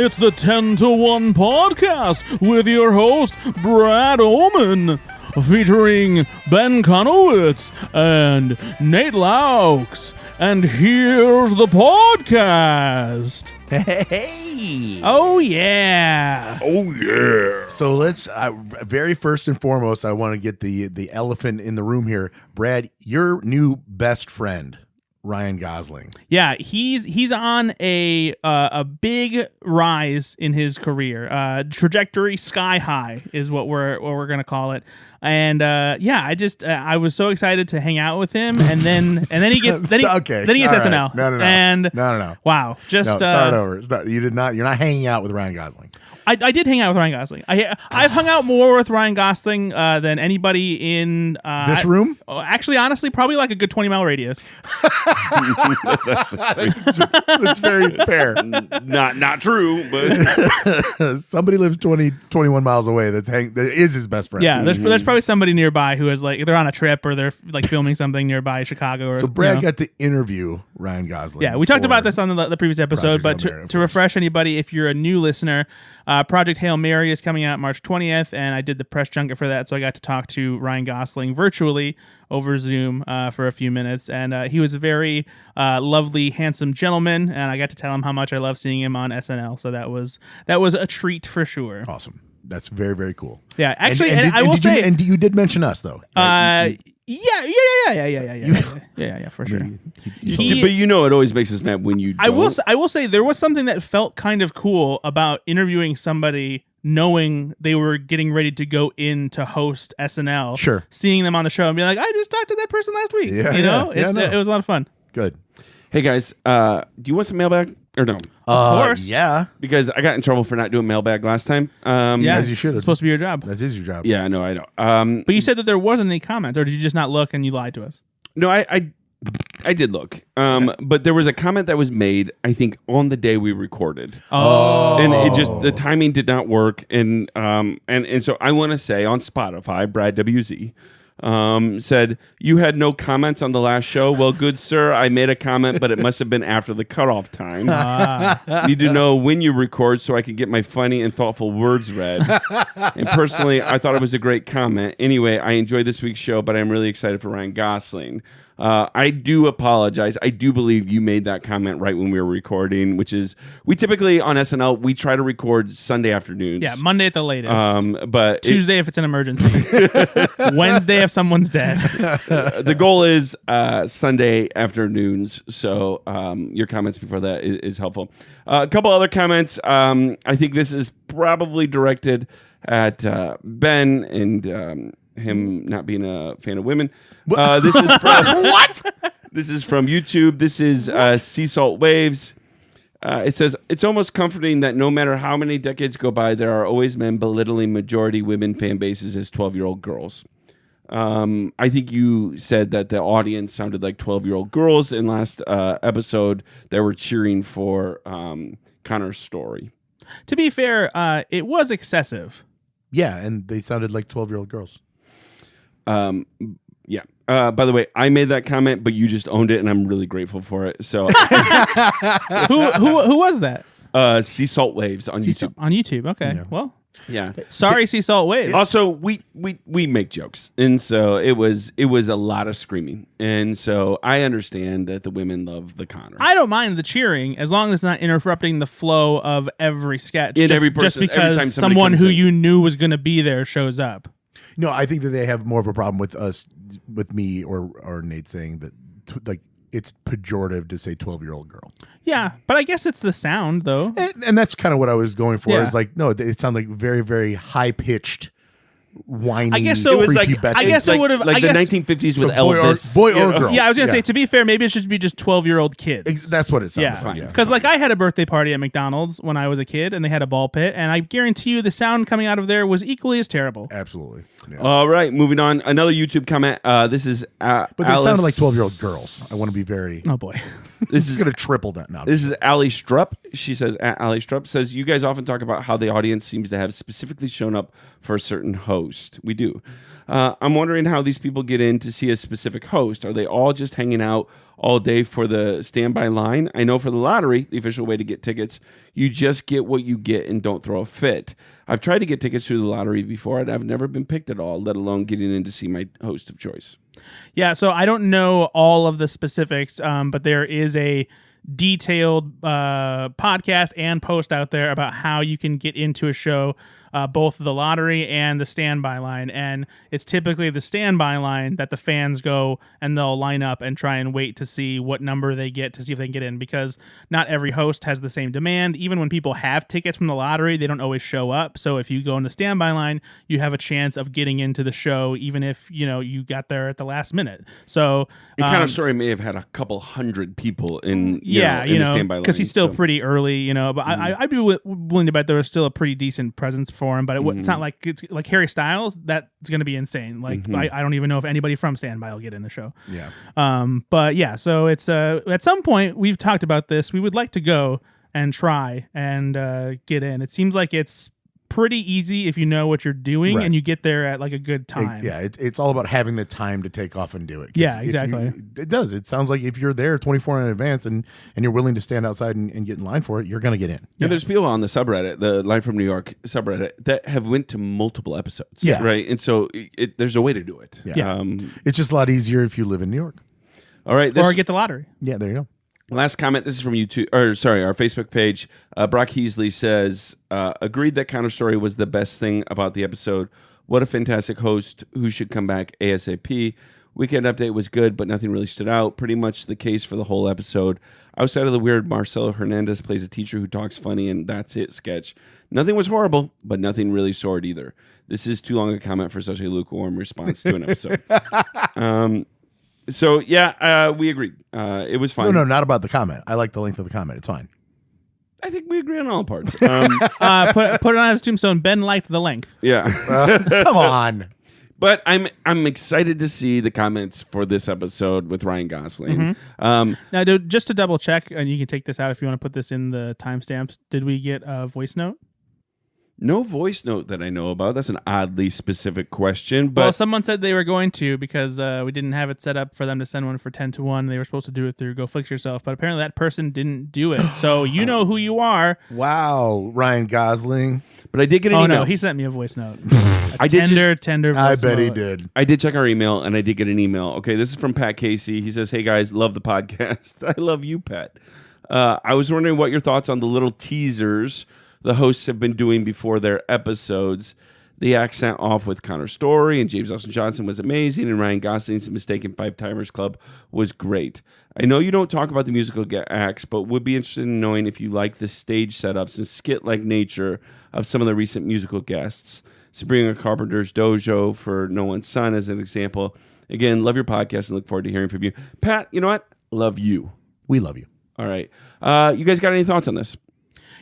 It's the 10 to 1 podcast with your host, Brad Oman, featuring Ben Conowitz and Nate Laux. And here's the podcast. Hey! Oh, yeah. Oh, yeah. So let's, very first and foremost, I want to get the elephant in the room here. Brad, your new best friend, Ryan Gosling. Yeah, he's on a big rise in his career. Trajectory sky high is what we're gonna call it. And I was so excited to hang out with him, and then he gets SNL. No. Wow, start over. You're not hanging out with Ryan Gosling. I did hang out with Ryan Gosling. I've hung out more with Ryan Gosling than anybody in this room. Actually, honestly, probably like a good 20-mile radius. That's very fair. Not true, but somebody lives 21 miles away. That is his best friend. Yeah, there's probably somebody nearby who is like they're on a trip or they're like filming something nearby Chicago. Or, so Brad got to interview Ryan Gosling. Yeah, we talked about this on the previous episode, but to refresh anybody, if you're a new listener, Project Hail Mary is coming out March 20th, and I did the press junket for that, so I got to talk to Ryan Gosling virtually over Zoom for a few minutes, and he was a very lovely, handsome gentleman, and I got to tell him how much I love seeing him on SNL, so that was a treat for sure. Awesome. That's very, very cool. Yeah, actually, I will say... And you did mention us, though. Right? Yeah, for sure. But you know it always makes us mad when you don't. I will say there was something that felt kind of cool about interviewing somebody knowing they were getting ready to go in to host SNL. Sure. Seeing them on the show and being like, I just talked to that person last week. Yeah, it was a lot of fun. Good. Hey, guys, do you want some mailbag or no? Of course. Yeah. Because I got in trouble for not doing mailbag last time. As you should have. It's supposed to be your job. That is your job. Yeah, I know. But you said that there wasn't any comments, or did you just not look and you lied to us? No, I did look. But there was a comment that was made, I think, on the day we recorded. Oh. And the timing did not work. And so I want to say on Spotify, Brad WZ said, "You had no comments on the last show. Well, good sir, I made a comment, but it must have been after the cutoff time. Need to know when you record so I can get my funny and thoughtful words read. And personally, I thought it was a great comment. Anyway, I enjoyed this week's show, but I'm really excited for Ryan Gosling. I do apologize. I do believe you made that comment right when we were recording, which is we typically on SNL we try to record Sunday afternoons. Yeah, Monday at the latest. But Tuesday if it's an emergency. Wednesday if someone's dead. The goal is Sunday afternoons. So your comments before that is helpful. A couple other comments. I think this is probably directed at Ben and him not being a fan of women. This is from What? This is from YouTube. This is Sea Salt Waves. It says, it's almost comforting that no matter how many decades go by, there are always men belittling majority women fan bases as 12-year-old girls. I think you said that the audience sounded like 12-year-old girls in last episode that were cheering for Connor's story. To be fair, it was excessive. Yeah, and they sounded like 12-year-old girls. Yeah. By the way, I made that comment, but you just owned it, and I'm really grateful for it. So, who was that? Sea Salt Waves on YouTube. On YouTube. Okay. Yeah. Well, Yeah. sorry, Sea Salt Waves. Also, we make jokes, and so it was a lot of screaming, and so I understand that the women love the Connor. I don't mind the cheering as long as it's not interrupting the flow of every sketch. Just because someone who you knew was going to be there shows up. No, I think that they have more of a problem with me or Nate saying that like it's pejorative to say 12-year-old girl. Yeah, but I guess it's the sound though, and that's kind of what I was going for. Yeah. Is like no, it sounded like very, very high pitched, whiny. I guess so. It was like I guess it would have like the 1950s with Elvis. Boy or girl. Yeah, I was gonna say to be fair, maybe it should be just 12-year-old kids. That's what it sounded Yeah, like. because like I had a birthday party at McDonald's when I was a kid, and they had a ball pit, and I guarantee you the sound coming out of there was equally as terrible. Absolutely. Yeah. All right, moving on. Another YouTube comment. This is But they sounded like 12-year-old girls. I want to be very. Oh boy. This is going to triple that now. This is Allie Strupp. She says, Allie Strupp says, you guys often talk about how the audience seems to have specifically shown up for a certain host. host. We do. I'm wondering how these people get in to see a specific host. Are they all just hanging out all day for the standby line? I know for the lottery, the official way to get tickets, you just get what you get and don't throw a fit. I've tried to get tickets through the lottery before, and I've never been picked at all, let alone getting in to see my host of choice. Yeah, so I don't know all of the specifics, but there is a detailed podcast and post out there about how you can get into a show, both the lottery and the standby line. And it's typically the standby line that the fans go and they'll line up and try and wait to see what number they get to see if they can get in, because not every host has the same demand. Even when people have tickets from the lottery, they don't always show up. So if you go in the standby line, you have a chance of getting into the show, even if you got there at the last minute. So Kind of story may have had a couple hundred people in the standby line, because he's still pretty early, but I'd be willing to bet there was still a pretty decent presence for him, but it's not like it's like Harry Styles. That's going to be insane. Like I don't even know if anybody from standby will get in the show. Yeah. But yeah, so it's at some point we've talked about this. We would like to go and try and get in. It seems like it's pretty easy if you know what you're doing and you get there at like a good time. It's all about having the time to take off and do it. Yeah, exactly. It does. It sounds like if you're there 24 hours in advance and you're willing to stand outside and get in line for it, you're going to get in. Yeah, there's people on the subreddit, the Line from New York subreddit, that have went to multiple episodes. Yeah. Right? And so there's a way to do it. Yeah. It's just a lot easier if you live in New York. All right. Or get the lottery. Yeah, there you go. Last comment. This is from YouTube, our Facebook page. Brock Heasley says, agreed that Counter Story was the best thing about the episode. What a fantastic host who should come back ASAP. Weekend Update was good, but nothing really stood out. Pretty much the case for the whole episode. Outside of the weird Marcelo Hernandez plays a teacher who talks funny and that's it sketch. Nothing was horrible, but nothing really soared either. This is too long a comment for such a lukewarm response to an episode. So, we agreed. It was fine. No, not about the comment. I like the length of the comment. It's fine. I think we agree on all parts. Put it on his tombstone. Ben liked the length. Yeah. Come on. But I'm excited to see the comments for this episode with Ryan Gosling. Now, just to double check, and you can take this out if you want to put this in the timestamps, did we get a voice note? No voice note that I know about. That's an oddly specific question. But someone said they were going to because we didn't have it set up for them to send one for 10 to 1. They were supposed to do it through Go Fix Yourself, but apparently that person didn't do it. So you know who you are. Wow, Ryan Gosling. But I did get an email. No, he sent me a voice note. Tender voice I bet note. he did. I did check our email, and I did get an email. Okay, this is from Pat Casey. He says, hey, guys, love the podcast. I love you, Pat. I was wondering what your thoughts on the little teasers the hosts have been doing before their episodes. The accent off with Connor Story and James Austin Johnson was amazing, and Ryan Gosling's Mistaken Five Timers Club was great. I know you don't talk about the musical acts, but would be interested in knowing if you like the stage setups and skit-like nature of some of the recent musical guests. Sabrina Carpenter's Dojo for No One's Son as an example. Again, love your podcast and look forward to hearing from you. Pat, you know what? Love you. We love you. All right. You guys got any thoughts on this?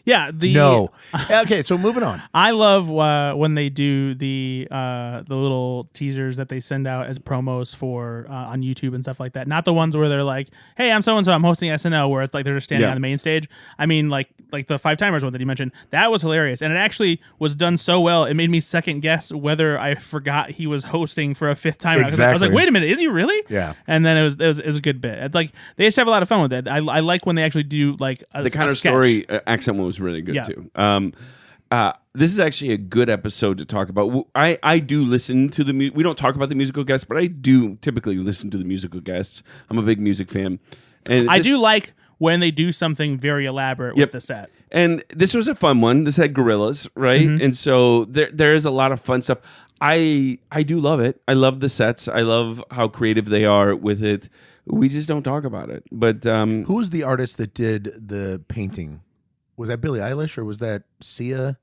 Yeah. No. Okay, so moving on. I love when they do the little teasers that they send out as promos for on YouTube and stuff like that. Not the ones where they're like, "Hey, I'm so and so. I'm hosting SNL," where it's like they're just standing on the main stage. I mean, like the Five Timers one that you mentioned. That was hilarious, and it actually was done so well. It made me second guess whether I forgot he was hosting for a fifth time. Exactly. I was like, "Wait a minute, is he really?" Yeah. And then it was a good bit. It's like they just have a lot of fun with it. I like when they actually do like the Kind of Story accent one was really good too. This is actually a good episode to talk about. I do listen to we don't talk about the musical guests, but I do typically listen to the musical guests. I'm a big music fan. And I do like when they do something very elaborate with the set. And this was a fun one. This had gorillas, right? Mm-hmm. And so there is a lot of fun stuff. I do love it. I love the sets. I love how creative they are with it. We just don't talk about it. But who was the artist that did the painting? Was that Billie Eilish or was that Sia?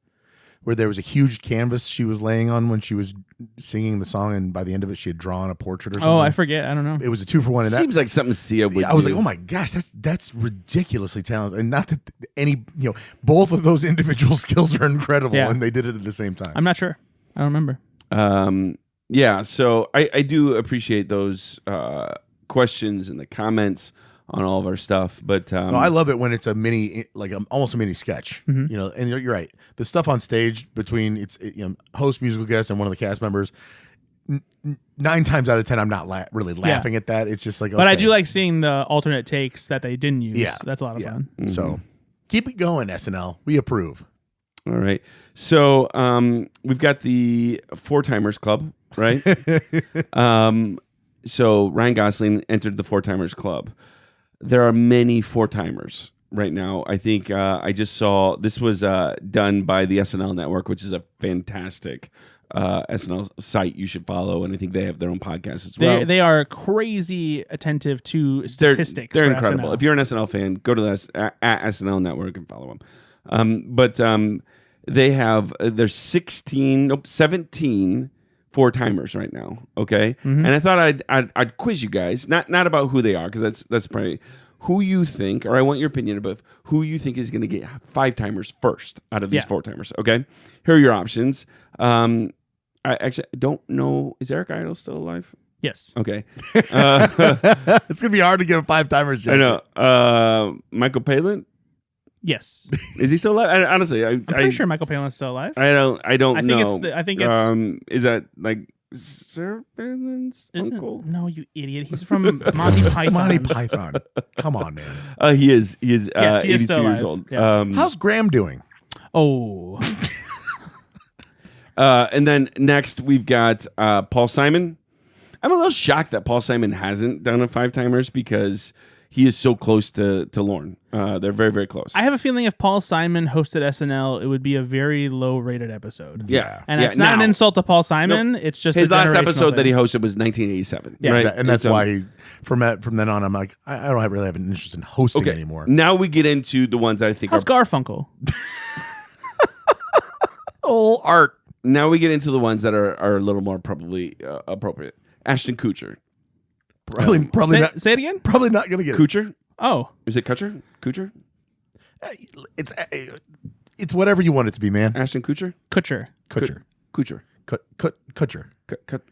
Where there was a huge canvas she was laying on when she was singing the song, and by the end of it, she had drawn a portrait or something. Oh, I forget. I don't know. It was a 2-for-1. And seems like something Sia would do. I was like, oh my gosh, that's ridiculously talented. And not that both of those individual skills are incredible, and they did it at the same time. I'm not sure. I don't remember. So I do appreciate those questions and the comments all of our stuff. But No, I love it when it's a mini, like almost a mini sketch. Mm-hmm. You know, and you're right. The stuff on stage between host, musical guest, and one of the cast members. 9 times out of 10, I'm not really laughing at that. It's just like, but I okay. do like seeing the alternate takes that they didn't use. Yeah, That's a lot of fun. Mm-hmm. So keep it going, SNL. We approve. All right. So we've got the Four Timers Club, right? So Ryan Gosling entered the Four Timers Club. There are many Four Timers right now. I think I just saw this was done by the SNL Network, which is a fantastic SNL site you should follow, and I think they have their own podcast as well. They are crazy attentive to statistics. They're for incredible. SNL. If you're an SNL fan, go to the at SNL Network and follow them. But they have there's 17 Four Timers right now. Okay, and I thought I'd quiz you guys, not about who they are, because that's probably who you think, or I want your opinion about who you think is going to get 5 timers first out of these 4 timers. Okay, here are your options. I actually don't know. Is Eric Idle still alive? Yes. Okay. It's gonna be hard to get 5 timers. I know. Michael Palin. Yes. Is he still alive? Honestly, I'm pretty sure Michael Palin's still alive. I don't know. I think it's. Is that like Sarah Palin's uncle? No, you idiot. He's from Monty Python. Monty Python. Come on, man. He is. He is. Yes, he is 82 still years alive. old. Yeah. How's Graham doing? Oh. And then next we've got Paul Simon. I'm a little shocked that Paul Simon hasn't done a 5 timers because he is so close to Lorne. They're very, very close. I have a feeling if Paul Simon hosted SNL, it would be a very low rated episode. Yeah. And it's not an insult to Paul Simon. It's just his a last generational episode thing. that he hosted was 1987. Yeah, right? and that's why he's from then on. I'm like, I don't really have an interest in hosting anymore. Now we get into the ones that I think How's are Garfunkel? Oh, Art. Now we get into the ones that are a little more probably appropriate. Ashton Kutcher. Probably not. Say it again? Probably not going to get it. Kutcher? Oh. Is it Kutcher? Kutcher? It's whatever you want it to be, man. Ashton Kutcher? Kutcher. Kutcher. Kutcher. Kutcher. Cut.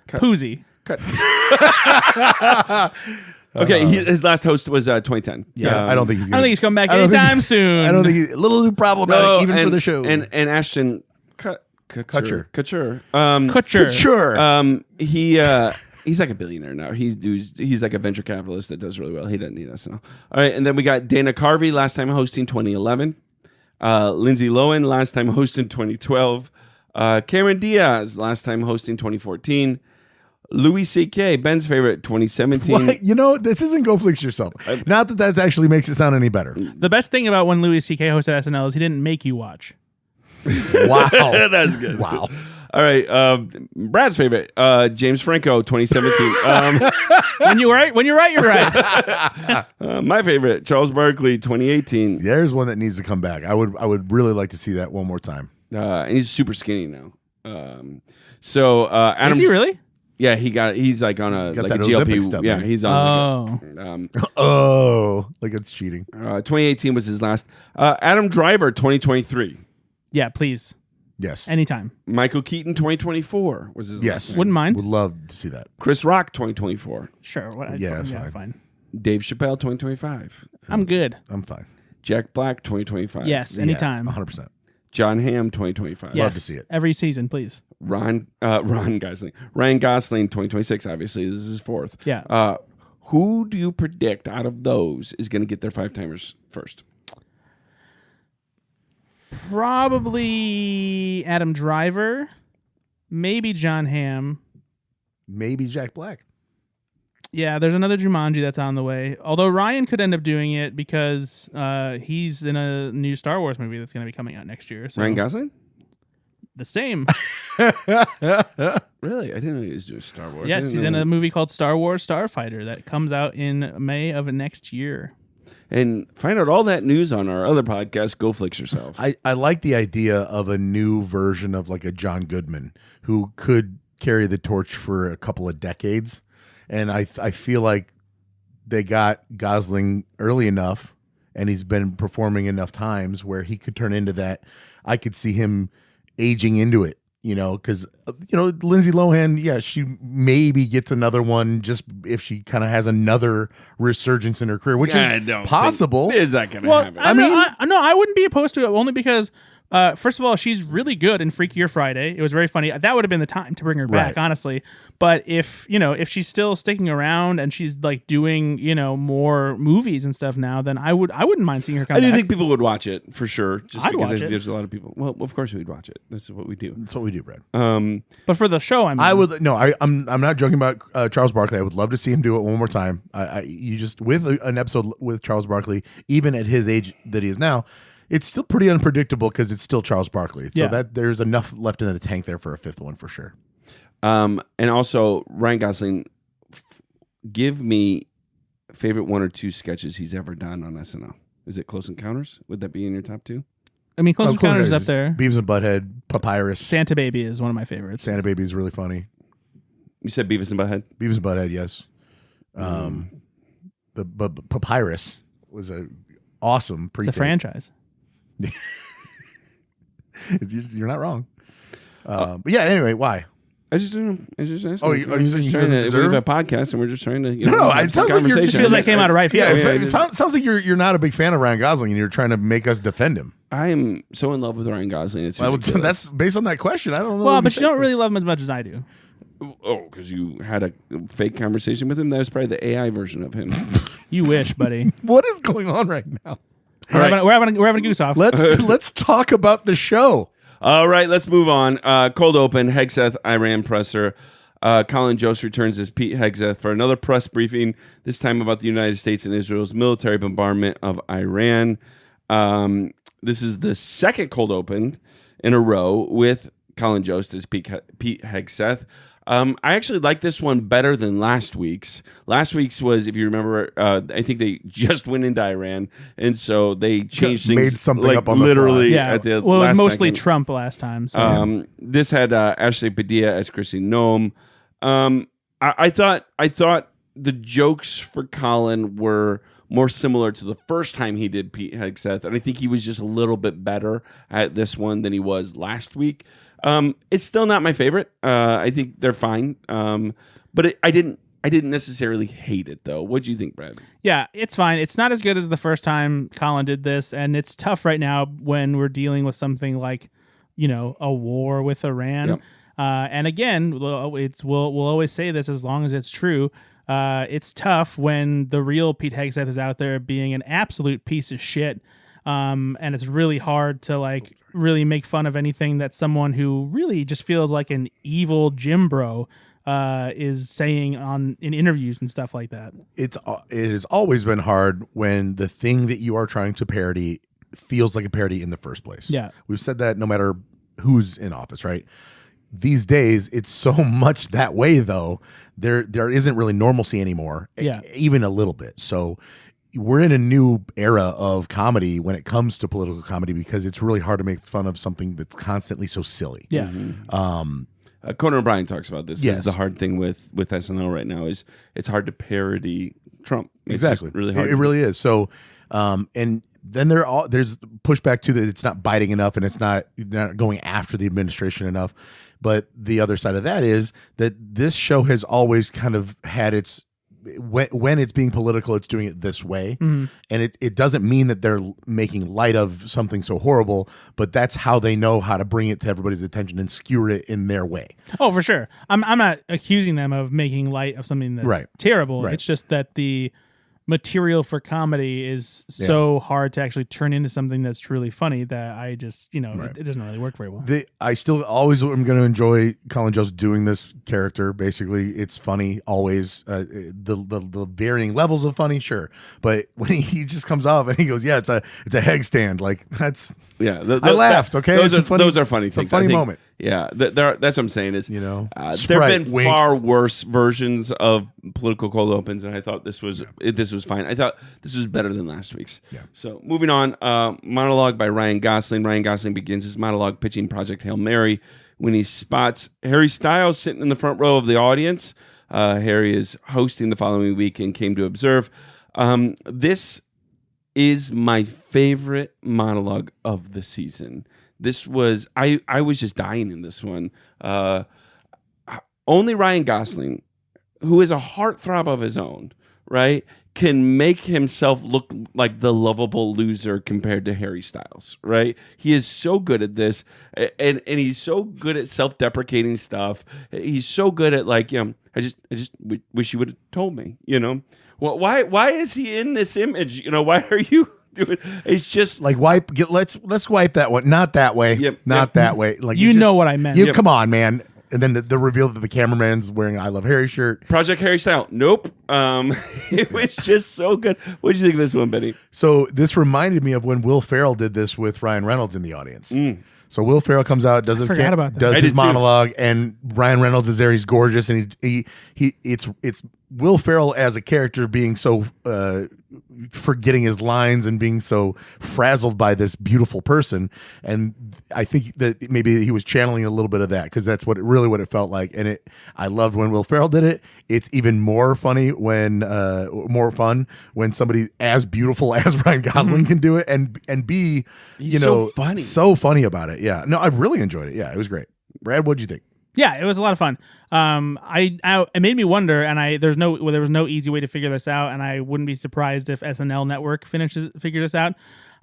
Poozy. Cut. Okay, his last host was 2010. Yeah, I don't think he's coming back anytime soon. I don't think he's a little too problematic even for the show. And Ashton Kutcher. He's like a billionaire now. He's like a venture capitalist that does really well. He doesn't need SNL. All right, and then we got Dana Carvey, last time hosting 2011. Lindsay Lohan, last time hosting 2012. Cameron Diaz, last time hosting 2014. Louis C.K., Ben's favorite, 2017. What? You know, this isn't Go Flix Yourself. Not that actually makes it sound any better. The best thing about when Louis C.K. hosted SNL is he didn't make you watch. Wow. That's good. Wow. All right. Brad's favorite, James Franco, 2017. When you're right, you're right. My favorite, Charles Barkley, 2018. There's one that needs to come back. I would really like to see that one more time. And he's super skinny now. Adam, Is he really? Yeah, he's like on a Got like that a Ozempic GLP. stuff, Yeah, man. he's on. Like it's cheating. 2018 was his last. Adam Driver, 2023. Yeah, please. Yes. Anytime. Michael Keaton, 2024 was his last. Wouldn't mind. Would love to see that. Chris Rock, 2024. Sure. Yeah, that's fine. Dave Chappelle, 2025. I'm good. I'm fine. Jack Black, 2025. Yes, anytime. 100%. John Hamm, 2025. Yes. Love to see it. Every season, please. Ryan Gosling, 2026. Obviously, this is his 4th. Yeah. Who do you predict out of those is going to get their 5 timers first? Probably Adam Driver. Maybe John Hamm. Maybe Jack Black. Yeah, there's another Jumanji that's on the way. Although Ryan could end up doing it because he's in a new Star Wars movie that's going to be coming out next year. So Ryan Gosling? The same. Really? I didn't know he was doing Star Wars. Yes, he's in a movie called Star Wars Starfighter that comes out in May of next year. And find out all that news on our other podcast, Go Flix Yourself. I like the idea of a new version of like a John Goodman who could carry the torch for a couple of decades. And I feel like they got Gosling early enough and he's been performing enough times where he could turn into that. I could see him aging into it because Lindsay Lohan, yeah, she maybe gets another one just if she kind of has another resurgence in her career, which is possible. Is that going to happen? I wouldn't be opposed to it only because. First of all, she's really good in Freakier Friday. It was very funny. That would have been the time to bring her back, honestly. But if she's still sticking around and she's like doing, more movies and stuff now, then I wouldn't mind seeing her come back. I do think people would watch it for sure. Just I'd because watch it. There's a lot of people. Well, of course we'd watch it. That's what we do. That's what we do, Brad. But for the show, I'm not joking about Charles Barkley. I would love to see him do it one more time. You just with an episode with Charles Barkley, even at his age that he is now. It's still pretty unpredictable because it's still Charles Barkley. So that there's enough left in the tank there for a fifth one for sure. And also, Ryan Gosling, give me favorite one or two sketches he's ever done on SNL. Is it Close Encounters? Would that be in your top two? I mean, Close Encounters is up there. Beavis and Butthead, Papyrus. Santa Baby is one of my favorites. Santa Baby is really funny. You said Beavis and Butthead? Beavis and Butthead, yes. The Papyrus was a awesome pre-tape. It's a franchise. You're not wrong. But yeah, anyway, why? I just don't know. I just asked. Oh, are you saying he doesn't deserve? We have a podcast and we're just trying to. No, it sounds like it feels like it came out of right field. Yeah, it sounds like you're not a big fan of Ryan Gosling and you're trying to make us defend him. I am so in love with Ryan Gosling. It's that's based on that question. I don't know. Well, but you don't really love him as much as I do. Oh, because you had a fake conversation with him. That was probably the AI version of him. You wish, buddy. What is going on right now? We're having a goose off. Let's talk about the show. All right, let's move on. Cold open. Hegseth, Iran presser. Colin Jost returns as Pete Hegseth for another press briefing. This time about the United States and Israel's military bombardment of Iran. This is the second cold open in a row with Colin Jost as Pete Hegseth. I actually like this one better than last week's. Last week's was, if you remember, I think they just went into Iran, and so they changed things. Made something up on literally the fly. at the it was mostly second. Trump last time. So. This had Ashley Padilla as Chrissy Noem. I thought the jokes for Colin were more similar to the first time he did Pete Hegseth, and I think he was just a little bit better at this one than he was last week. It's still not my favorite. I think they're fine. But I didn't necessarily hate it though. What do you think, Brad? Yeah, it's fine. It's not as good as the first time Colin did this, and it's tough right now when we're dealing with something like, a war with Iran. Yep. And again, we'll always say this as long as it's true. It's tough when the real Pete Hegseth is out there being an absolute piece of shit. And it's really hard to really make fun of anything that someone who really just feels like an evil gym bro is saying in interviews and stuff like that. It has always been hard when the thing that you are trying to parody feels like a parody in the first place. Yeah. We've said that no matter who's in office, right? These days, it's so much that way, though. There isn't really normalcy anymore, even a little bit. So we're in a new era of comedy when it comes to political comedy because it's really hard to make fun of something that's constantly so silly. Yeah. Mm-hmm. Conan O'Brien talks about this. Yes. This is the hard thing with SNL right now is it's hard to parody Trump. It's exactly. Really hard. It really is. So, and then there's pushback too that it's not biting enough and it's not going after the administration enough. But the other side of that is that this show has always kind of had its when it's being political, it's doing it this way. Mm-hmm. And it doesn't mean that they're making light of something so horrible, but that's how they know how to bring it to everybody's attention and skewer it in their way. Oh, for sure. I'm not accusing them of making light of something that's terrible. Right. It's just that the material for comedy is so hard to actually turn into something that's truly funny that I just, it doesn't really work very well. I still always am going to enjoy Colin Jost doing this character. Basically, it's funny always. The varying levels of funny, sure, but when he just comes off and he goes, "Yeah, it's a heg stand," like that's I laughed. Okay, those are funny. It's a funny moment. Yeah, that's what I'm saying is, there have been far worse versions of political cold opens, and I thought this was fine. I thought this was better than last week's. Yeah. So moving on, monologue by Ryan Gosling. Ryan Gosling begins his monologue pitching Project Hail Mary when he spots Harry Styles sitting in the front row of the audience. Harry is hosting the following week and came to observe. This is my favorite monologue of the season. this was I was just dying in this one. Only Ryan Gosling, who is a heartthrob of his own, right, can make himself look like the lovable loser compared to Harry Styles, right? He is so good at this, and he's so good at self-deprecating stuff. He's so good at like, I just wish you would have told me, Well, why is he in this image? Why are you doing? It's just like let's wipe that one. Not that way. Not that way. Like know what I meant. Come on, man. And then the reveal that the cameraman's wearing an I Love Harry shirt. Project Harry style. Nope. It was just so good. What did you think of this one, Benny? So this reminded me of when Will Ferrell did this with Ryan Reynolds in the audience. So Will Ferrell comes out, does his monologue, and Ryan Reynolds is there. He's gorgeous, and it's Will Ferrell as a character being so forgetting his lines and being so frazzled by this beautiful person. And I think that maybe he was channeling a little bit of that, because that's what it felt like. And I loved when Will Ferrell did it. It's even more funny more fun when somebody as beautiful as Ryan Gosling can do it and be so funny about it. Yeah, no, I really enjoyed it. Yeah, it was great. Brad, what'd you think? Yeah, it was a lot of fun. It made me wonder, and there was no easy way to figure this out, and I wouldn't be surprised if SNL Network figure this out.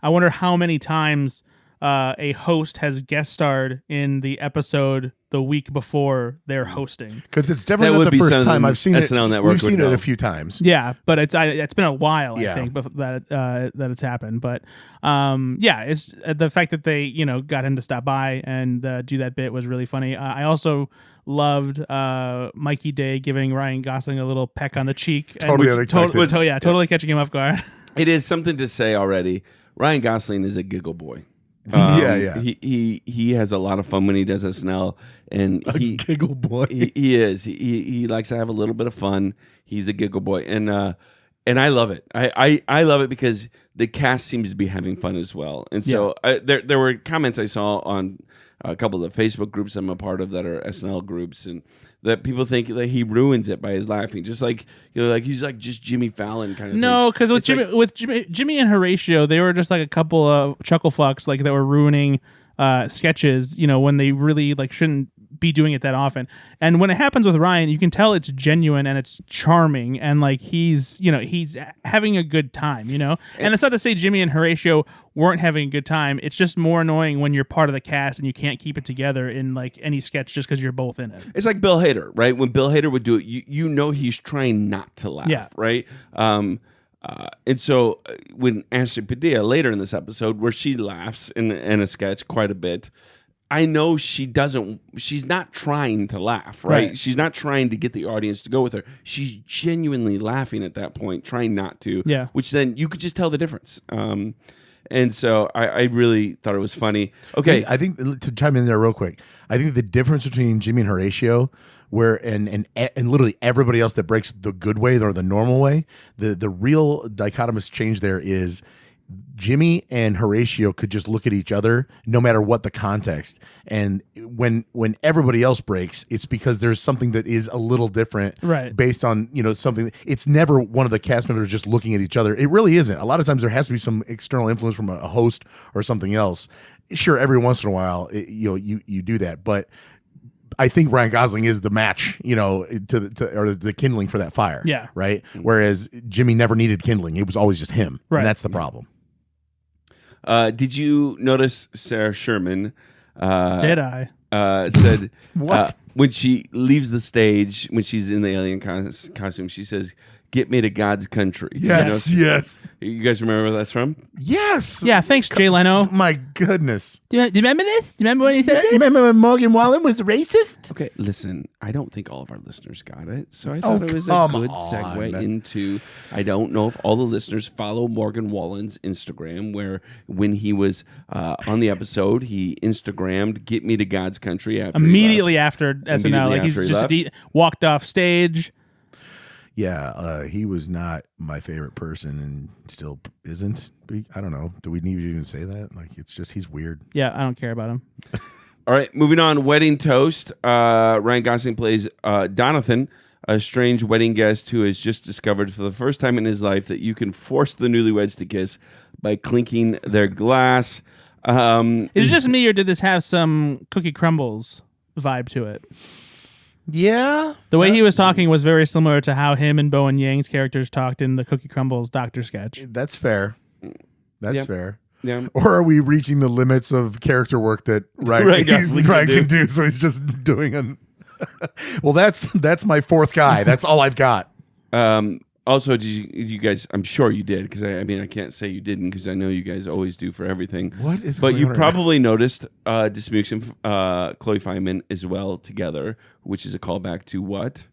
I wonder how many times a host has guest starred in the episode the week before they're hosting, because it's definitely not the first time I've seen SNL it. Network We've seen it a few times. Yeah, but it's been a while, I think, that it's happened. But it's the fact that they got him to stop by and do that bit was really funny. I also loved Mikey Day giving Ryan Gosling a little peck on the cheek. Totally catching him off guard. It is something to say already. Ryan Gosling is a giggle boy. He has a lot of fun when he does SNL, and he giggle boy. He is. He likes to have a little bit of fun. He's a giggle boy, and I love it. I love it because the cast seems to be having fun as well. And so there were comments I saw on a couple of the Facebook groups I'm a part of that are SNL groups, and that people think that he ruins it by his laughing, just like he's like just Jimmy Fallon kind of. No, because with Jimmy and Horatio, they were just like a couple of chuckle fucks that were ruining sketches. When they really shouldn't be doing it that often. And when it happens with Ryan, you can tell it's genuine and it's charming, and he's having a good time. And it's not to say Jimmy and Horatio weren't having a good time. It's just more annoying when you're part of the cast and you can't keep it together in any sketch just because you're both in it. It's like Bill Hader, right? When Bill Hader would do it, he's trying not to laugh, right? And so when Ashley Padilla later in this episode, where she laughs in a sketch quite a bit, I know she's not trying to laugh, right? She's not trying to get the audience to go with her. She's genuinely laughing at that point, trying not to. Yeah. Which then you could just tell the difference. And so I really thought it was funny. Okay. I think to chime in there real quick, I think the difference between Jimmy and Horatio, and literally everybody else that breaks the good way or the normal way, the real dichotomous change there is Jimmy and Horatio could just look at each other no matter what the context. And when everybody else breaks, it's because there's something that is a little different, right, based on, something. It's never one of the cast members just looking at each other. It really isn't. A lot of times there has to be some external influence from a host or something else. Sure, every once in a while, you do that. But I think Ryan Gosling is the match, or the kindling for that fire. Yeah. Right. Whereas Jimmy never needed kindling. It was always just him. Right. And that's the problem. Did you notice Sarah Sherman? Did I? Said what? When she leaves the stage, when she's in the alien costume, she says, "Get me to God's country." Yes, yes. You guys remember where that's from? Yes. Yeah, thanks, Jay Leno. My goodness. Do you remember this? Do you remember when he said this? You remember when Morgan Wallen was racist? Okay, listen, I don't think all of our listeners got it, so I thought it was a good segue into, I don't know if all the listeners follow Morgan Wallen's Instagram, where when he was on the episode, he Instagrammed "Get me to God's country" immediately after SNL. He just walked off stage. Yeah, he was not my favorite person and still isn't. I don't know. Do we need to even say that? It's just, he's weird. Yeah, I don't care about him. All right, moving on. Wedding toast. Ryan Gosling plays Donathan, a strange wedding guest who has just discovered for the first time in his life that you can force the newlyweds to kiss by clinking their glass. Is it just me, or did this have some Cookie Crumbles vibe to it? Yeah. The way he was talking was very similar to how him and Bowen Yang's characters talked in the Cookie Crumbles doctor sketch. That's fair. That's fair. Yeah. Or are we reaching the limits of character work that Ryan can do? So he's just doing an. Well, that's my fourth guy. That's all I've got. Also, did you guys? I'm sure you did, because I mean I can't say you didn't, because I know you guys always do for everything. What is? But going you on probably noticed Dismukes and Chloe Feynman as well together, which is a callback to what?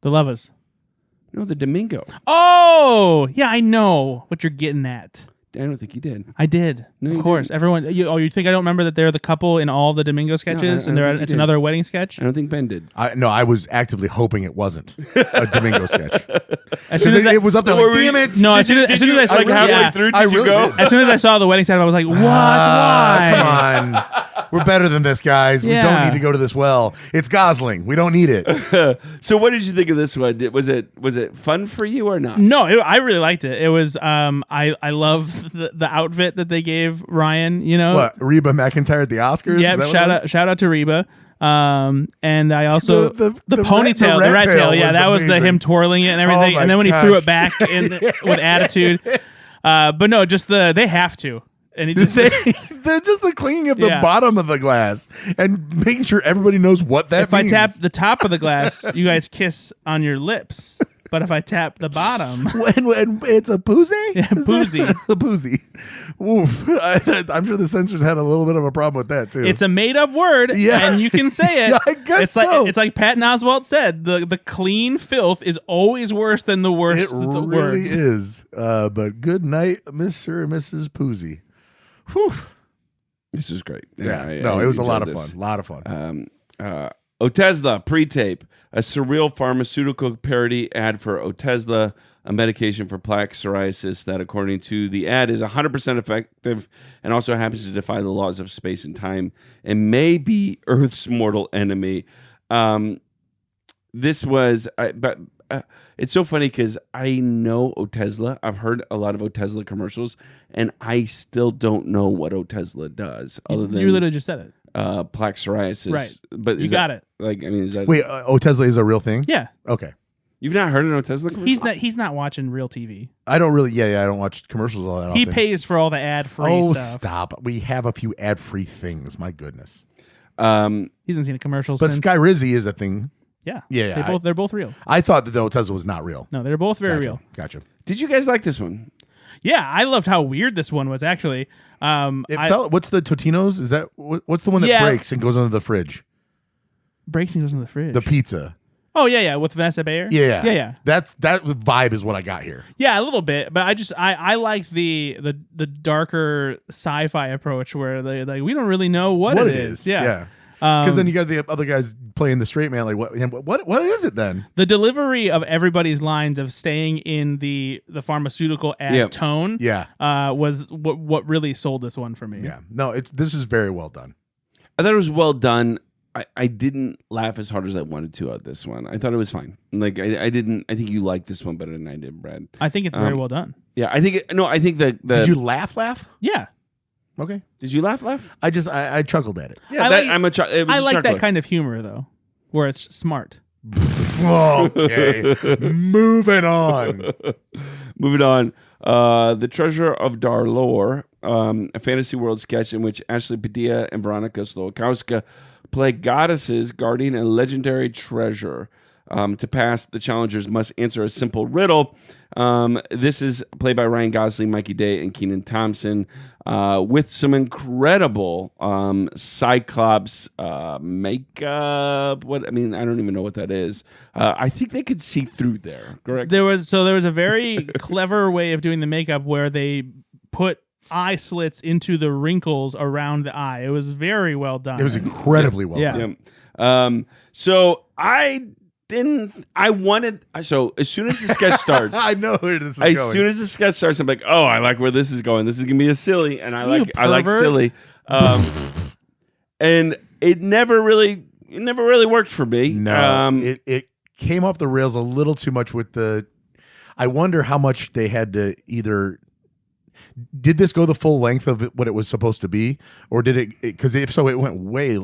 The Lovers. No, the Domingo. Oh, yeah, I know what you're getting at. I don't think you did. I did. No, of you course. didn't. Everyone. You think I don't remember that they're the couple in all the Domingo sketches, I don't think you it's did. another wedding sketch? I don't think Ben did. No, I was actively hoping it wasn't a Domingo sketch. As soon as it was up there like, damn it. No, as soon as I saw like halfway through, did you go? As soon as I saw the wedding set, I was like, what? Why? Come on. We're better than this, guys. We don't need to go to this well. It's Gosling. We don't need it. So what did you think of this one? Was it fun for you or not? No, I really liked it. It was I love the outfit that they gave Ryan, you know. What, Reba McEntire at the Oscars? Yeah, shout out to Reba. And I also The ponytail, the rat tail. Yeah, that was him twirling it and everything. Oh and then when gosh. he threw it back with attitude. But no, just they have to. And just the cleaning of the bottom of the glass and making sure everybody knows what that means. If I tap the top of the glass, you guys kiss on your lips. But if I tap the bottom, when it's a poozy? Yeah, poozy. A poozy. Oof. I'm sure the censors had a little bit of a problem with that too. It's a made up word, and you can say it. Yeah, I guess it's so. It's like Patton Oswalt said, the clean filth is always worse than the worst It really words. is. But good night, Mr. and Mrs. Poozy. Whew. This was great. Yeah. I it was a lot of enjoyed this. fun. A lot of fun. Otezla pre-tape, a surreal pharmaceutical parody ad for Otezla, a medication for plaque psoriasis that, according to the ad, is 100% effective and also happens to defy the laws of space and time and may be Earth's mortal enemy. This was, but it's so funny because I know Otezla. I've heard a lot of Otezla commercials, and I still don't know what Otezla does. Other than You literally just said it. Plaque psoriasis, Right. But You got it. Like, I mean, is that Wait, Otezla is a real thing? Yeah. Okay. You've not heard an Otezla commercial? He's not watching real TV. I don't really. Yeah. I don't watch commercials all that often. He pays for all the ad free Oh, stuff. stop! We have a few ad-free things. My goodness. He hasn't seen a commercial But since. Sky Rizzy is a thing. Yeah. Yeah. They're both real. I thought that the Otezla was not real. No, they're both very Gotcha. real. Gotcha. Did you guys like this one? Yeah, I loved how weird this one was actually. What's the Totino's? Is that what's the one that breaks and goes under the fridge? Breaks and goes in the fridge. The pizza. Oh yeah, with Vanessa Bayer. Yeah. That vibe is what I got here. Yeah, a little bit, but I like the darker sci-fi approach where they we don't really know what it is. Yeah. Because then you got the other guys playing the straight man. Like what is it then? The delivery of everybody's lines of staying in the pharmaceutical ad tone. Was what really sold this one for me. Yeah. No, this is very well done. I thought it was well done. I didn't laugh as hard as I wanted to at this one. I thought it was fine. Like I didn't. I think you liked this one better than I did, Brad. I think it's very well done. Yeah, I think. I think that. Did you laugh? Yeah. Okay. Did you laugh? I chuckled at it. Yeah, I like that kind of humor though, where it's smart. Okay. Moving on. Moving on. The Treasure of Darlor, a fantasy world sketch in which Ashley Padilla and Veronica Slowakowska play goddesses guarding a legendary treasure. To pass, the challengers must answer a simple riddle. This is played by Ryan Gosling, Mikey Day, and Kenan Thompson, with some incredible Cyclops makeup. I don't even know what that is. I think they could see through there. Correct. There was a very clever way of doing the makeup where they put eye slits into the wrinkles around the eye. It was very well done. It was incredibly well done. Yeah. So as soon as the sketch starts, I know where this is going. As soon as the sketch starts, I'm like, oh, I like where this is going. This is gonna be a silly, and I like silly. And it never really worked for me. No, it came off the rails a little too much with the. I wonder how much they had to either. did this go the full length of what it was supposed to be, or did it? Because if so, it went way.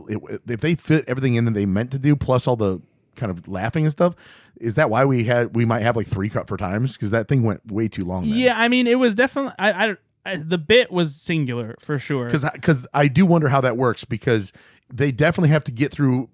If they fit everything in that they meant to do, plus all the kind of laughing and stuff, is that why we might have like 3 cut for times? Because that thing went way too long. Then. Yeah, I mean, it was definitely. The bit was singular for sure. Because I do wonder how that works, because they definitely have to get through,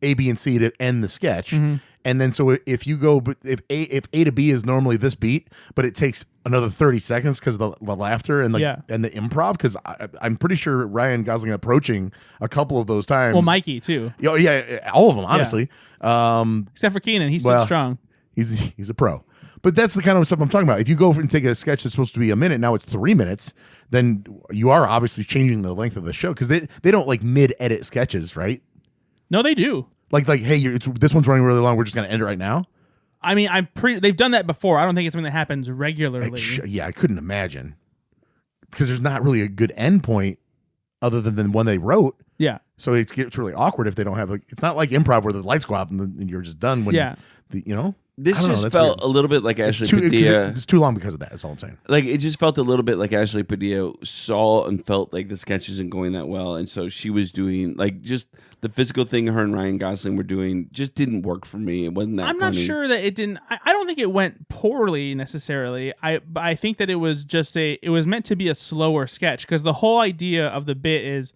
A, B, and C to end the sketch. Mm-hmm. And then so if you go, if A to B is normally this beat, but it takes another 30 seconds because of the laughter and the improv, because I'm pretty sure Ryan Gosling approaching a couple of those times. Well, Mikey too. Yeah, all of them, honestly. Yeah. Except for Keenan, he's still strong. He's a pro. But that's the kind of stuff I'm talking about. If you go and take a sketch that's supposed to be a minute, now it's 3 minutes, then you are obviously changing the length of the show, because they don't like mid-edit sketches, right? No, they do. Like hey, this one's running really long. We're just going to end it right now. I mean, they've done that before. I don't think it's something that happens regularly. I couldn't imagine, because there's not really a good end point other than the one they wrote. Yeah. So it's really awkward if they don't have it's not like improv where the lights go out and you're just done when This just felt a little bit like Ashley Padilla. It's too long because of that. That's all I'm saying. Like, it just felt a little bit like Ashley Padilla saw and felt like the sketch isn't going that well, and so she was doing like just the physical thing her and Ryan Gosling were doing just didn't work for me. It wasn't that. I'm not sure that it didn't. I don't think it went poorly necessarily. I think that it was just it was meant to be a slower sketch, because the whole idea of the bit is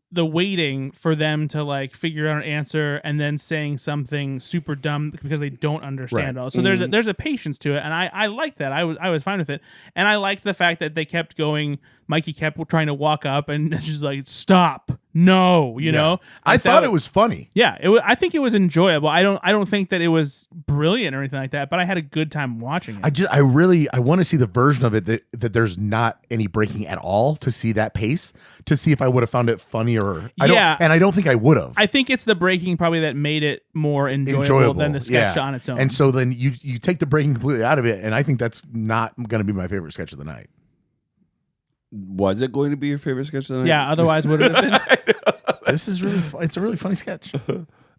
the waiting for them to like figure out an answer and then saying something super dumb because they don't understand all. So there's a patience to it, and I like that. I was fine with it, and I liked the fact that they kept going. Mikey kept trying to walk up, and she's like, "Stop, no," you know. I thought it was funny. Yeah, I think it was enjoyable. I don't think that it was brilliant or anything like that, but I had a good time watching it. I want to see the version of it that there's not any breaking at all, to see that pace, to see if I would have found it funny or I don't think I would have. I think it's the breaking probably that made it more enjoyable than the sketch on its own. And so then you take the breaking completely out of it, and I think that's not going to be my favorite sketch of the night. Was it going to be your favorite sketch of the night? Yeah, otherwise would it have been? This is really fun. It's a really funny sketch.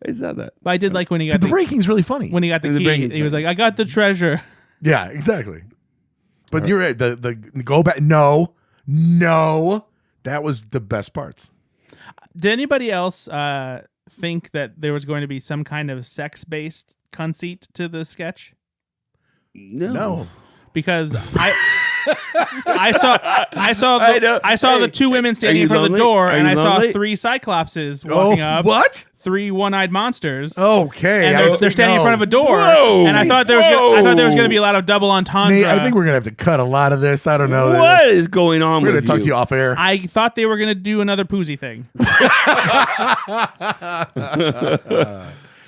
It's not that. But I did like when he got the breaking's really funny. When he got the key, he was like, "I got the treasure." Yeah, exactly. But you're right. The go back. No, that was the best parts. Did anybody else think that there was going to be some kind of sex-based conceit to the sketch? No. Because I saw the 2 women standing in front of the door, and I saw 3 Cyclopses walking up. What? 3 one-eyed monsters. Okay, and they're standing in front of a door. Whoa. And I thought there was going to be a lot of double entendre. Nate, I think we're gonna have to cut a lot of this. I don't know. What is going on? We're gonna talk to you off air. I thought they were going to do another Poozy thing.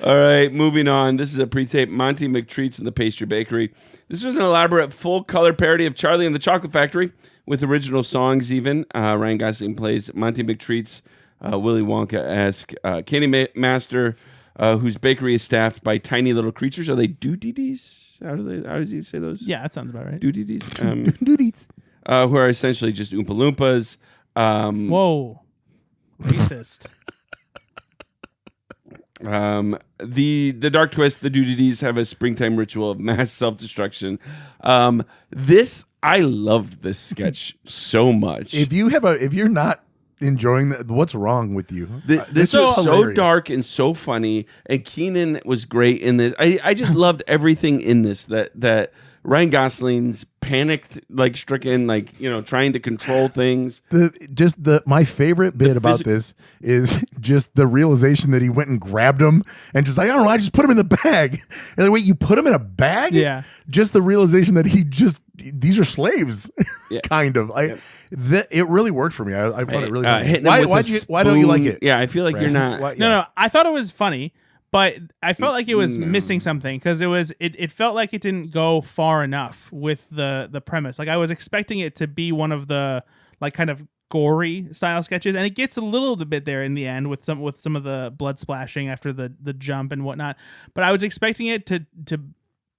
All right, moving on. This is a pre-tape Monty McTreats in the Pastry Bakery. This was an elaborate full-color parody of Charlie and the Chocolate Factory, with original songs even. Ryan Gosling plays Monty McTreats, Willy Wonka-esque candy master, whose bakery is staffed by tiny little creatures. Are they Dodeedees? How does he say those? Yeah, that sounds about right. Dodeedees. Dodeedes. Who are essentially just Oompa Loompas. Whoa. Racist. The dark twist, the Dodeedees have a springtime ritual of mass self-destruction. I loved this sketch so much. If you're not enjoying that, what's wrong with you? This is so dark and so funny, and Keenan was great in this. I just loved everything in this, that Ryan Gosling's panicked, like stricken, like, trying to control things. My favorite bit about this is just the realization that he went and grabbed him and just like, I don't know, I just put him in the bag. And like, wait, you put him in a bag? Yeah. Just the realization that these are slaves, kind of. It really worked for me. I found it really funny. Why don't you like it? Yeah, I feel like you're not. No, I thought it was funny. But I felt like it was missing something, because it felt like it didn't go far enough with the premise. Like, I was expecting it to be one of the like kind of gory style sketches, and it gets a little bit there in the end with some of the blood splashing after the jump and whatnot. But I was expecting it to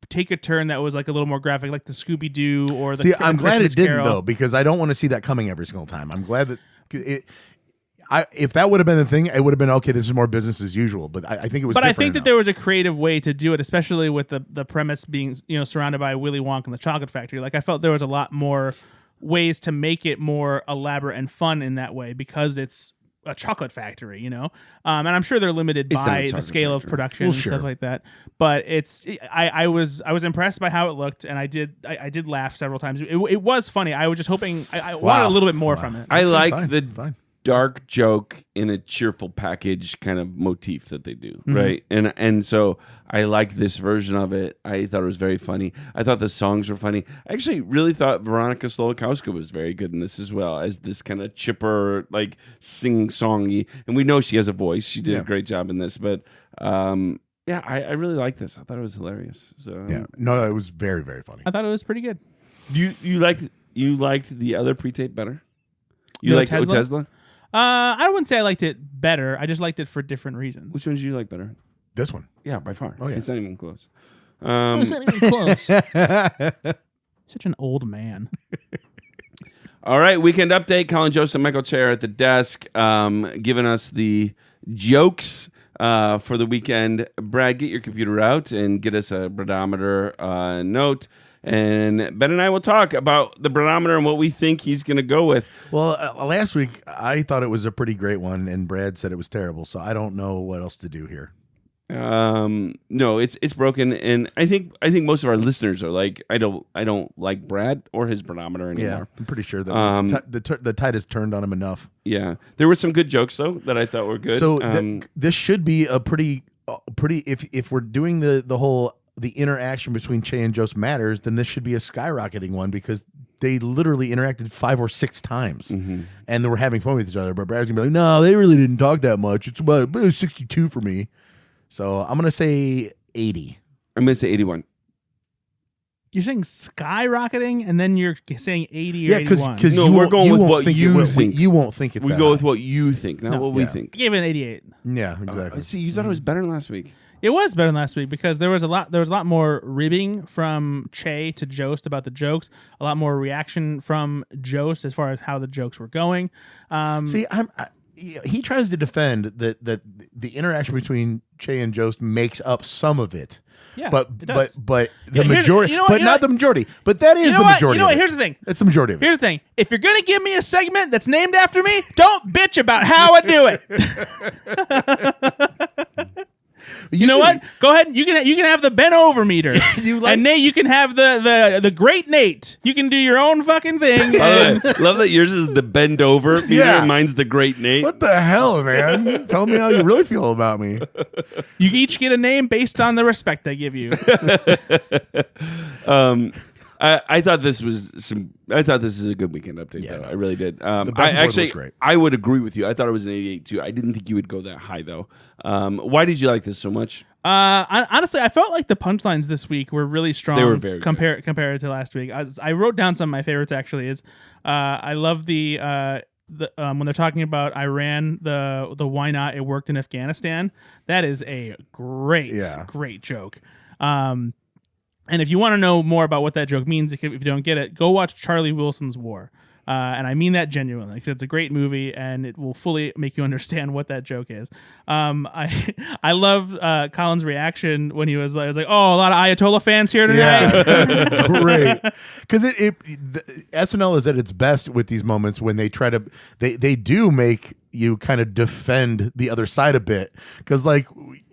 take a turn that was like a little more graphic, like the Scooby-Doo or the I'm glad Christmas it didn't Carol. though, because I don't want to see that coming every single time. I'm glad that it. If that would have been the thing, it would have been okay. This is more business as usual. But I think it was. But I think enough. that there was a creative way to do it, especially with the premise being surrounded by Willy Wonka and the Chocolate Factory. Like, I felt there was a lot more ways to make it more elaborate and fun in that way because it's a chocolate factory, and I'm sure they're limited by the scale of production and stuff like that. But I was impressed by how it looked, and I did laugh several times. It was funny. I was just hoping I wanted a little bit more from it. I like the dark joke in a cheerful package kind of motif that they do, right? And so I like this version of it. I thought it was very funny. I thought the songs were funny. I actually really thought Veronica Stolakowska was very good in this as well, as this kind of chipper, like sing-songy. And we know she has a voice. She did a great job in this. But I really like this. I thought it was hilarious. So no, it was very, very funny. I thought it was pretty good. You liked the other pre-tape better? You liked Otezla? I wouldn't say I liked it better. I just liked it for different reasons. Which one did you like better? This one. Yeah, by far. Oh, yeah. It's not even close. It's not even close. Such an old man. All right, weekend update. Colin Joseph, Michael Chair at the desk, giving us the jokes for the weekend. Brad, get your computer out and get us a bradometer note. And Ben and I will talk about the barometer and what we think he's going to go with. Well, last week I thought it was a pretty great one, and Brad said it was terrible. So I don't know what else to do here. No, it's broken, and I think most of our listeners are like, I don't like Brad or his barometer anymore. Yeah, I'm pretty sure that the tide has turned on him enough. Yeah, there were some good jokes though that I thought were good. So this should be a pretty. If we're doing the whole. The interaction between Che and Jost matters, then this should be a skyrocketing one because they literally interacted 5 or 6 times and they were having fun with each other. But Brad's gonna be like, no, they really didn't talk that much. It's about 62 for me. So I'm gonna say 80. I'm gonna say 81. You're saying skyrocketing, and then you're saying 80 or 81. Because we're going with what you think. You won't think it's. We go with what you think, not what we think. I gave it an 88. Yeah, exactly. See, you thought it was better than last week. It was better than last week because there was a lot more ribbing from Che to Jost about the jokes, a lot more reaction from Jost as far as how the jokes were going. See, he tries to defend that the interaction between Che and Jost makes up some of it. Yeah, but the majority, not the majority. But that is the majority. You know what? Here's the thing. It's the majority of it. Here's the thing. If you're gonna give me a segment that's named after me, don't bitch about how I do it. You know what? Go ahead. You can have the bent over meter. And Nate, you can have the great Nate. You can do your own fucking thing. Love that yours is the bend over meter. Yeah. Mine's the great Nate. What the hell, man? Tell me how you really feel about me. You each get a name based on the respect I give you. I thought this is a good weekend update. Yeah, though. I really did. Was great. I would agree with you. I thought it was an 88 too. I didn't think you would go that high though. Why did you like this so much? Honestly, I felt like the punchlines this week were really strong. They were very compared to last week. I wrote down some of my favorites. Actually, is I love the when they're talking about Iran, the why not it worked in Afghanistan. That is a great joke. And if you want to know more about what that joke means, if you don't get it, go watch Charlie Wilson's War. And I mean that genuinely, because it's a great movie and it will fully make you understand what that joke is. I love Colin's reaction when he was like, "Oh, a lot of Ayatollah fans here tonight." Yeah, it's great because SNL is at its best with these moments when they try to they do make you kind of defend the other side a bit because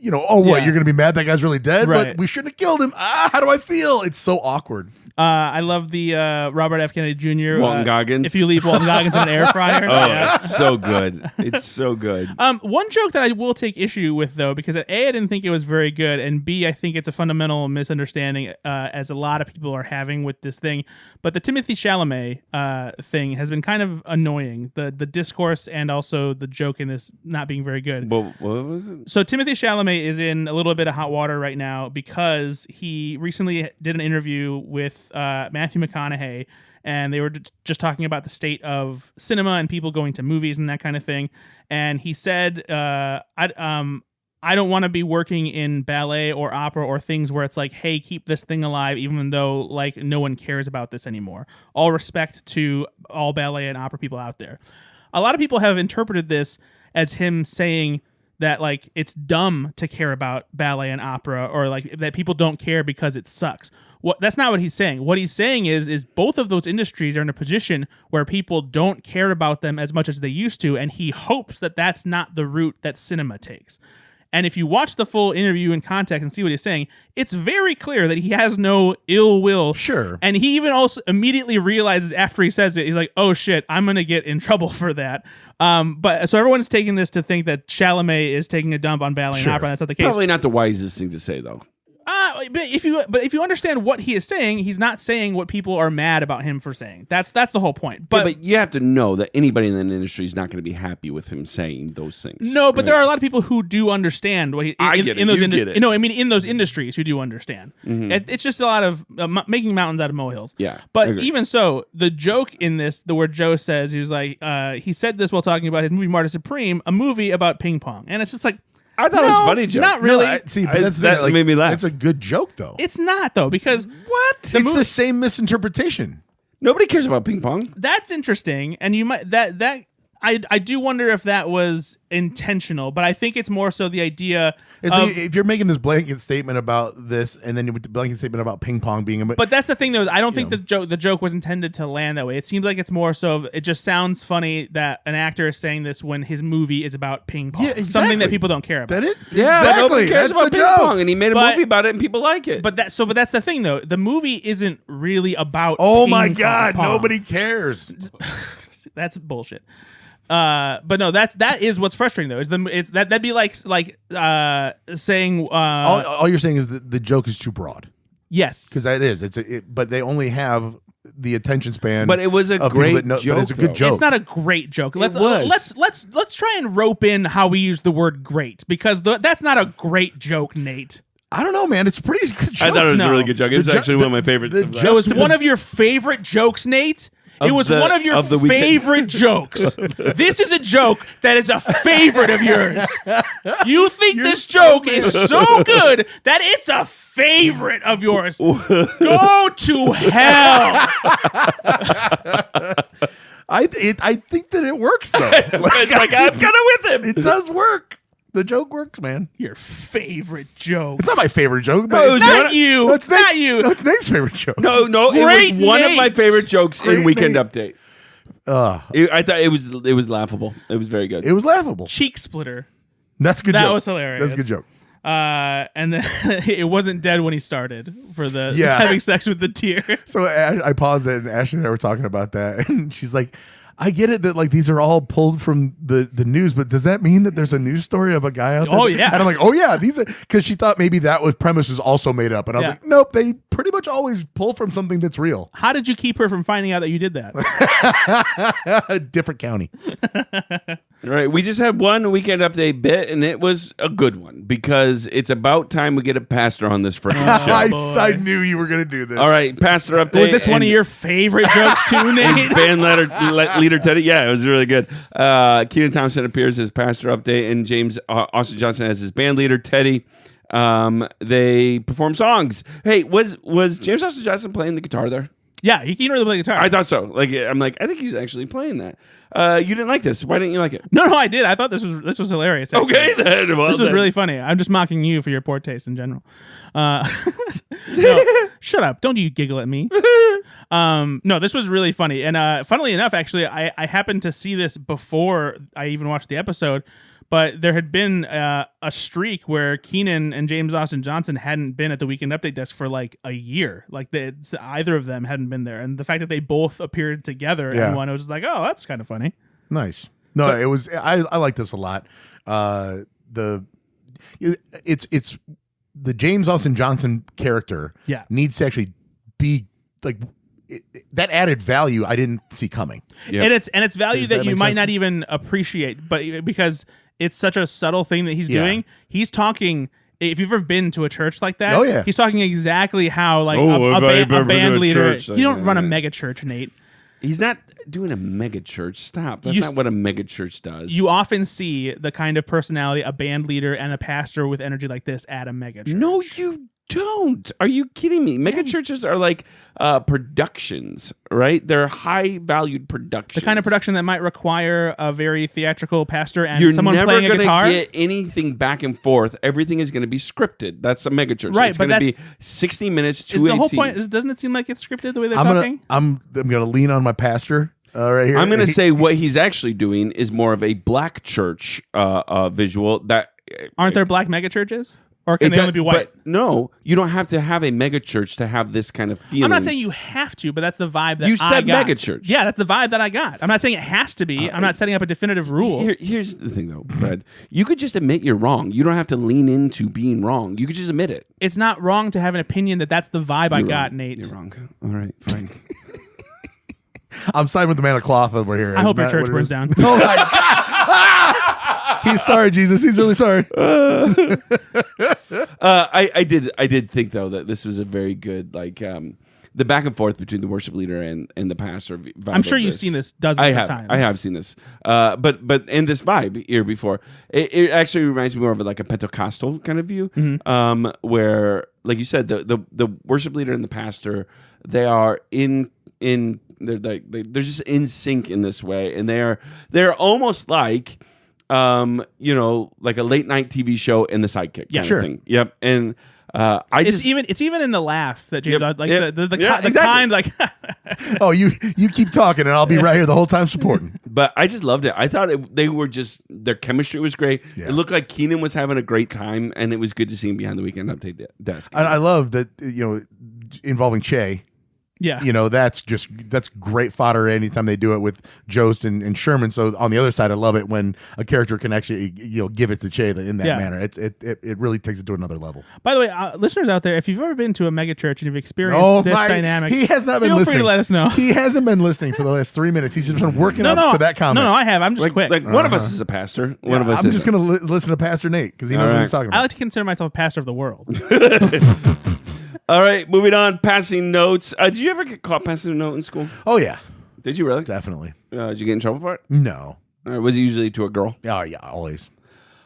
you're gonna be mad that guy's really dead, right. But we shouldn't have killed him. How do I feel? It's so awkward. I love the Robert F. Kennedy Jr. Walton Goggins. If you leave Walton Goggins in an air fryer. It's so good. It's so good. One joke that I will take issue with, though, because A, I didn't think it was very good, and B, I think it's a fundamental misunderstanding, as a lot of people are having with this thing. But the Timothy Chalamet thing has been kind of annoying. The discourse and also the joke in this not being very good. What was it? So Timothy Chalamet is in a little bit of hot water right now because he recently did an interview with Matthew McConaughey, and they were just talking about the state of cinema and people going to movies and that kind of thing. And he said, I don't want to be working in ballet or opera or things where it's like, hey, keep this thing alive, even though no one cares about this anymore. All respect to all ballet and opera people out there. A lot of people have interpreted this as him saying that it's dumb to care about ballet and opera, or that people don't care because it sucks. That's not what he's saying. What he's saying is both of those industries are in a position where people don't care about them as much as they used to, and he hopes that that's not the route that cinema takes. And if you watch the full interview in context and see what he's saying, it's very clear that he has no ill will. Sure. And he even also immediately realizes after he says it, he's like, oh shit, I'm going to get in trouble for that. But so everyone's taking this to think that Chalamet is taking a dump on ballet and opera. That's not the case. Probably not the wisest thing to say, though. But if you understand what he is saying, he's not saying what people are mad about him for saying. That's the whole point. But you have to know that anybody in the industry is not going to be happy with him saying those things. No, but there are a lot of people who do understand what he. I get it. You get it. No, I mean in those industries who do understand. It's just a lot of making mountains out of molehills. Yeah, but even so, the joke in this, the word Joe says, he was like, he said this while talking about his movie Martyr Supreme, a movie about ping pong, and it's just like. I thought it was a funny joke. Not really. No, but that's the thing, made me laugh. It's a good joke, though. It's not, though, because... What? It's the same misinterpretation. Nobody cares about ping pong. That's interesting, and you might... I do wonder if that was intentional, but I think it's more so the idea if you're making this blanket statement about this, and then with the blanket statement about ping pong being but that's the thing, though, is I don't think the joke was intended to land that way. It seems like it's more so it just sounds funny that an actor is saying this when his movie is about ping pong. Yeah, exactly. Something that people don't care about. Yeah, exactly. Nobody cares That's about the ping joke. pong, and he made a movie about it, and people like it. But that's the thing, though. The movie isn't really about Oh my ping God, pong. nobody cares. That's bullshit. But no, that is what's frustrating though. That'd be like saying All you're saying is that the joke is too broad. Yes, because that is but they only have the attention span. But it was a great joke. But it's a good joke. It's not a great joke. Let's try and rope in how we use the word "great" because that's not a great joke, Nate. I don't know, man. It's a pretty good joke. I thought it was a really good joke. It was actually one of my favorites. It was one of your favorite jokes, Nate. It was one of your favorite jokes. This is a joke that is a favorite of yours. You think this joke is so good that it's a favorite of yours. Go to hell. I think that it works, though. It's like, I'm kind of with him. It does work. The joke works, man. Your favorite joke. It's not my favorite joke. No, it's not you. No, it's not you. No, it's Nate's favorite joke. No, it was one of my favorite jokes in Weekend Update. I thought it was laughable. It was very good. It was laughable. Cheek splitter. That's a good joke. That was hilarious. That's a good joke. And then it wasn't dead when he started for the having sex with the tear. So I paused it, and Ashley and I were talking about that, and she's like, I get it that like these are all pulled from the news, but does that mean that there's a news story of a guy out there? Oh yeah. And I'm like, oh yeah, these are, because she thought maybe that premise was also made up, and I was like, nope, they pretty much always pull from something that's real. How did you keep her from finding out that you did that? Different county. All right, we just had one Weekend Update bit, and it was a good one because it's about time we get a pastor on this freaking show. I knew you were going to do this. All right, pastor update. Was this one of your favorite jokes too, Nate? Band leader Teddy. Yeah, it was really good. Keaton Thompson appears as pastor update, and James Austin Johnson as his band leader Teddy. They perform songs. Hey, was James Austin Johnson playing the guitar there? Yeah, he can really play guitar. I thought so. I'm like, I think he's actually playing that. You didn't like this. Why didn't you like it? No, I did. I thought this was hilarious. Actually. Okay, then. Well, this was really funny. I'm just mocking you for your poor taste in general. No, shut up. Don't you giggle at me. No, this was really funny. And funnily enough, actually, I happened to see this before I even watched the episode. But there had been a streak where Keenan and James Austin Johnson hadn't been at the Weekend Update desk for like a year. Like either of them hadn't been there. And the fact that they both appeared together in one, it was just like, oh, that's kind of funny. Nice. No, it was. I like this a lot. It's the James Austin Johnson character. Yeah. Needs to actually be like that added value I didn't see coming. Yep. And it's value that you might sense? not even appreciate, but because it's such a subtle thing that he's doing. He's talking. If you've ever been to a church like that, he's talking exactly how like a band leader. You don't run a mega church, Nate. He's not doing a mega church. Stop. That's not what a mega church does. You often see the kind of personality, a band leader and a pastor with energy like this at a mega church. No, you don't. Are you kidding me? Mega churches are like productions, right? They're high valued productions. The kind of production that might require a very theatrical pastor and You're someone never playing a gonna guitar. get anything back and forth. Everything is going to be scripted. That's a mega church. Right, it's but going to be 60 minutes to Is the 18. whole point? Doesn't it seem like it's scripted the way they're talking? I'm gonna lean on my pastor right here. I'm going to say what he's actually doing is more of a black church visual. That Aren't there black mega churches? Or can they only be white? But no, you don't have to have a mega church to have this kind of feeling. I'm not saying you have to, but that's the vibe that I got. You said mega church. Yeah, that's the vibe that I got. I'm not saying it has to be. I'm not setting up a definitive rule. Here's the thing, though, Brad. You could just admit you're wrong. You don't have to lean into being wrong. You could just admit it. It's not wrong to have an opinion that that's the vibe I got, Nate. You're wrong. All right, fine. I'm siding with the man of cloth over here. I hope your church burns down. Oh my God! He's sorry, Jesus. He's really sorry. I did think though that this was a very good the back and forth between the worship leader and the pastor. I'm sure you've seen this dozens of times. I have seen this. But in this vibe here before, it actually reminds me more of like a Pentecostal kind of view, where, like you said, the worship leader and the pastor, they are they're just in sync in this way, and they're almost like like a late night TV show and the sidekick kind of thing. Yep. And it's even in the laugh that James the kind like oh, you keep talking and I'll be right here the whole time supporting. But I just loved it. I thought their chemistry was great. Yeah. It looked like Keenan was having a great time, and it was good to see him behind the Weekend Update desk. I love that, involving Che. Yeah, that's great fodder anytime they do it with Jost and Sherman. So on the other side, I love it when a character can actually give it to Che in that manner. It really takes it to another level. By the way, listeners out there, if you've ever been to a mega church and you've experienced this dynamic, he has not been feel listening. free to let us know. He hasn't been listening for the last 3 minutes. He's just been working up to that comment. No, I have. I'm just quick. Like one of us is a pastor. One of us. I'm just going to listen to Pastor Nate because he knows what he's talking about. I like to consider myself a pastor of the world. All right, moving on. Passing notes. Did you ever get caught passing a note in school? Oh yeah. Did you really? Definitely. Did you get in trouble for it? No. Was it usually to a girl? Oh yeah, always.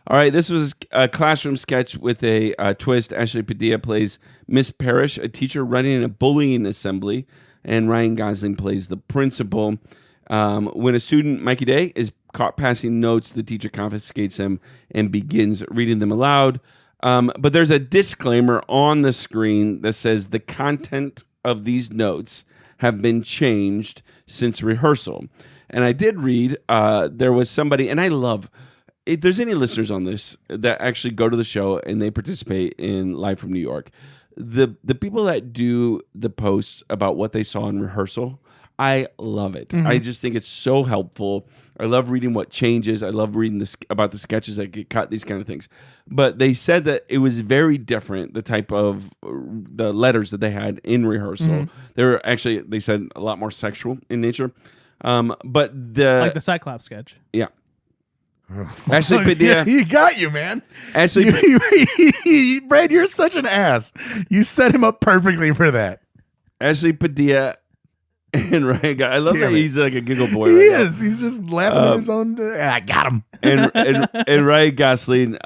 All right, this was a classroom sketch with a twist. Ashley Padilla plays Miss Parrish, a teacher running a bullying assembly, and Ryan Gosling plays the principal. When a student, Mikey Day, is caught passing notes, the teacher confiscates him and begins reading them aloud. But there's a disclaimer on the screen that says the content of these notes have been changed since rehearsal. And I did read there was somebody, and I love, if there's any listeners on this that actually go to the show and they participate in Live from New York, the people that do the posts about what they saw in rehearsal, I love it. I just think it's so helpful. I love reading what changes. I love reading about the sketches that get cut, these kind of things. But they said that it was very different, the type of the letters that they had in rehearsal. They were actually, they said, a lot more sexual in nature. But like the Cyclops sketch. Yeah. Ashley Padilla. He got you, man. Ashley, Brad, you're such an ass. You set him up perfectly for that. Ashley Padilla and Ryan, I love that he's like a giggle boy. He is. He's just laughing at his own. I got him. And Ryan Gosling.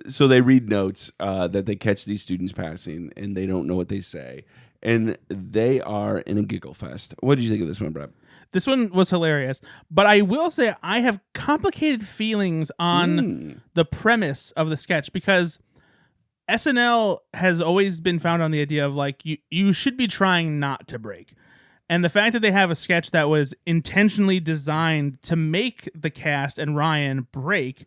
So they read notes that they catch these students passing, and they don't know what they say, and they are in a giggle fest. What did you think of this one, Brad? This one was hilarious, but I will say I have complicated feelings on the premise of the sketch because SNL has always been found on the idea of like you should be trying not to break. And the fact that they have a sketch that was intentionally designed to make the cast and Ryan break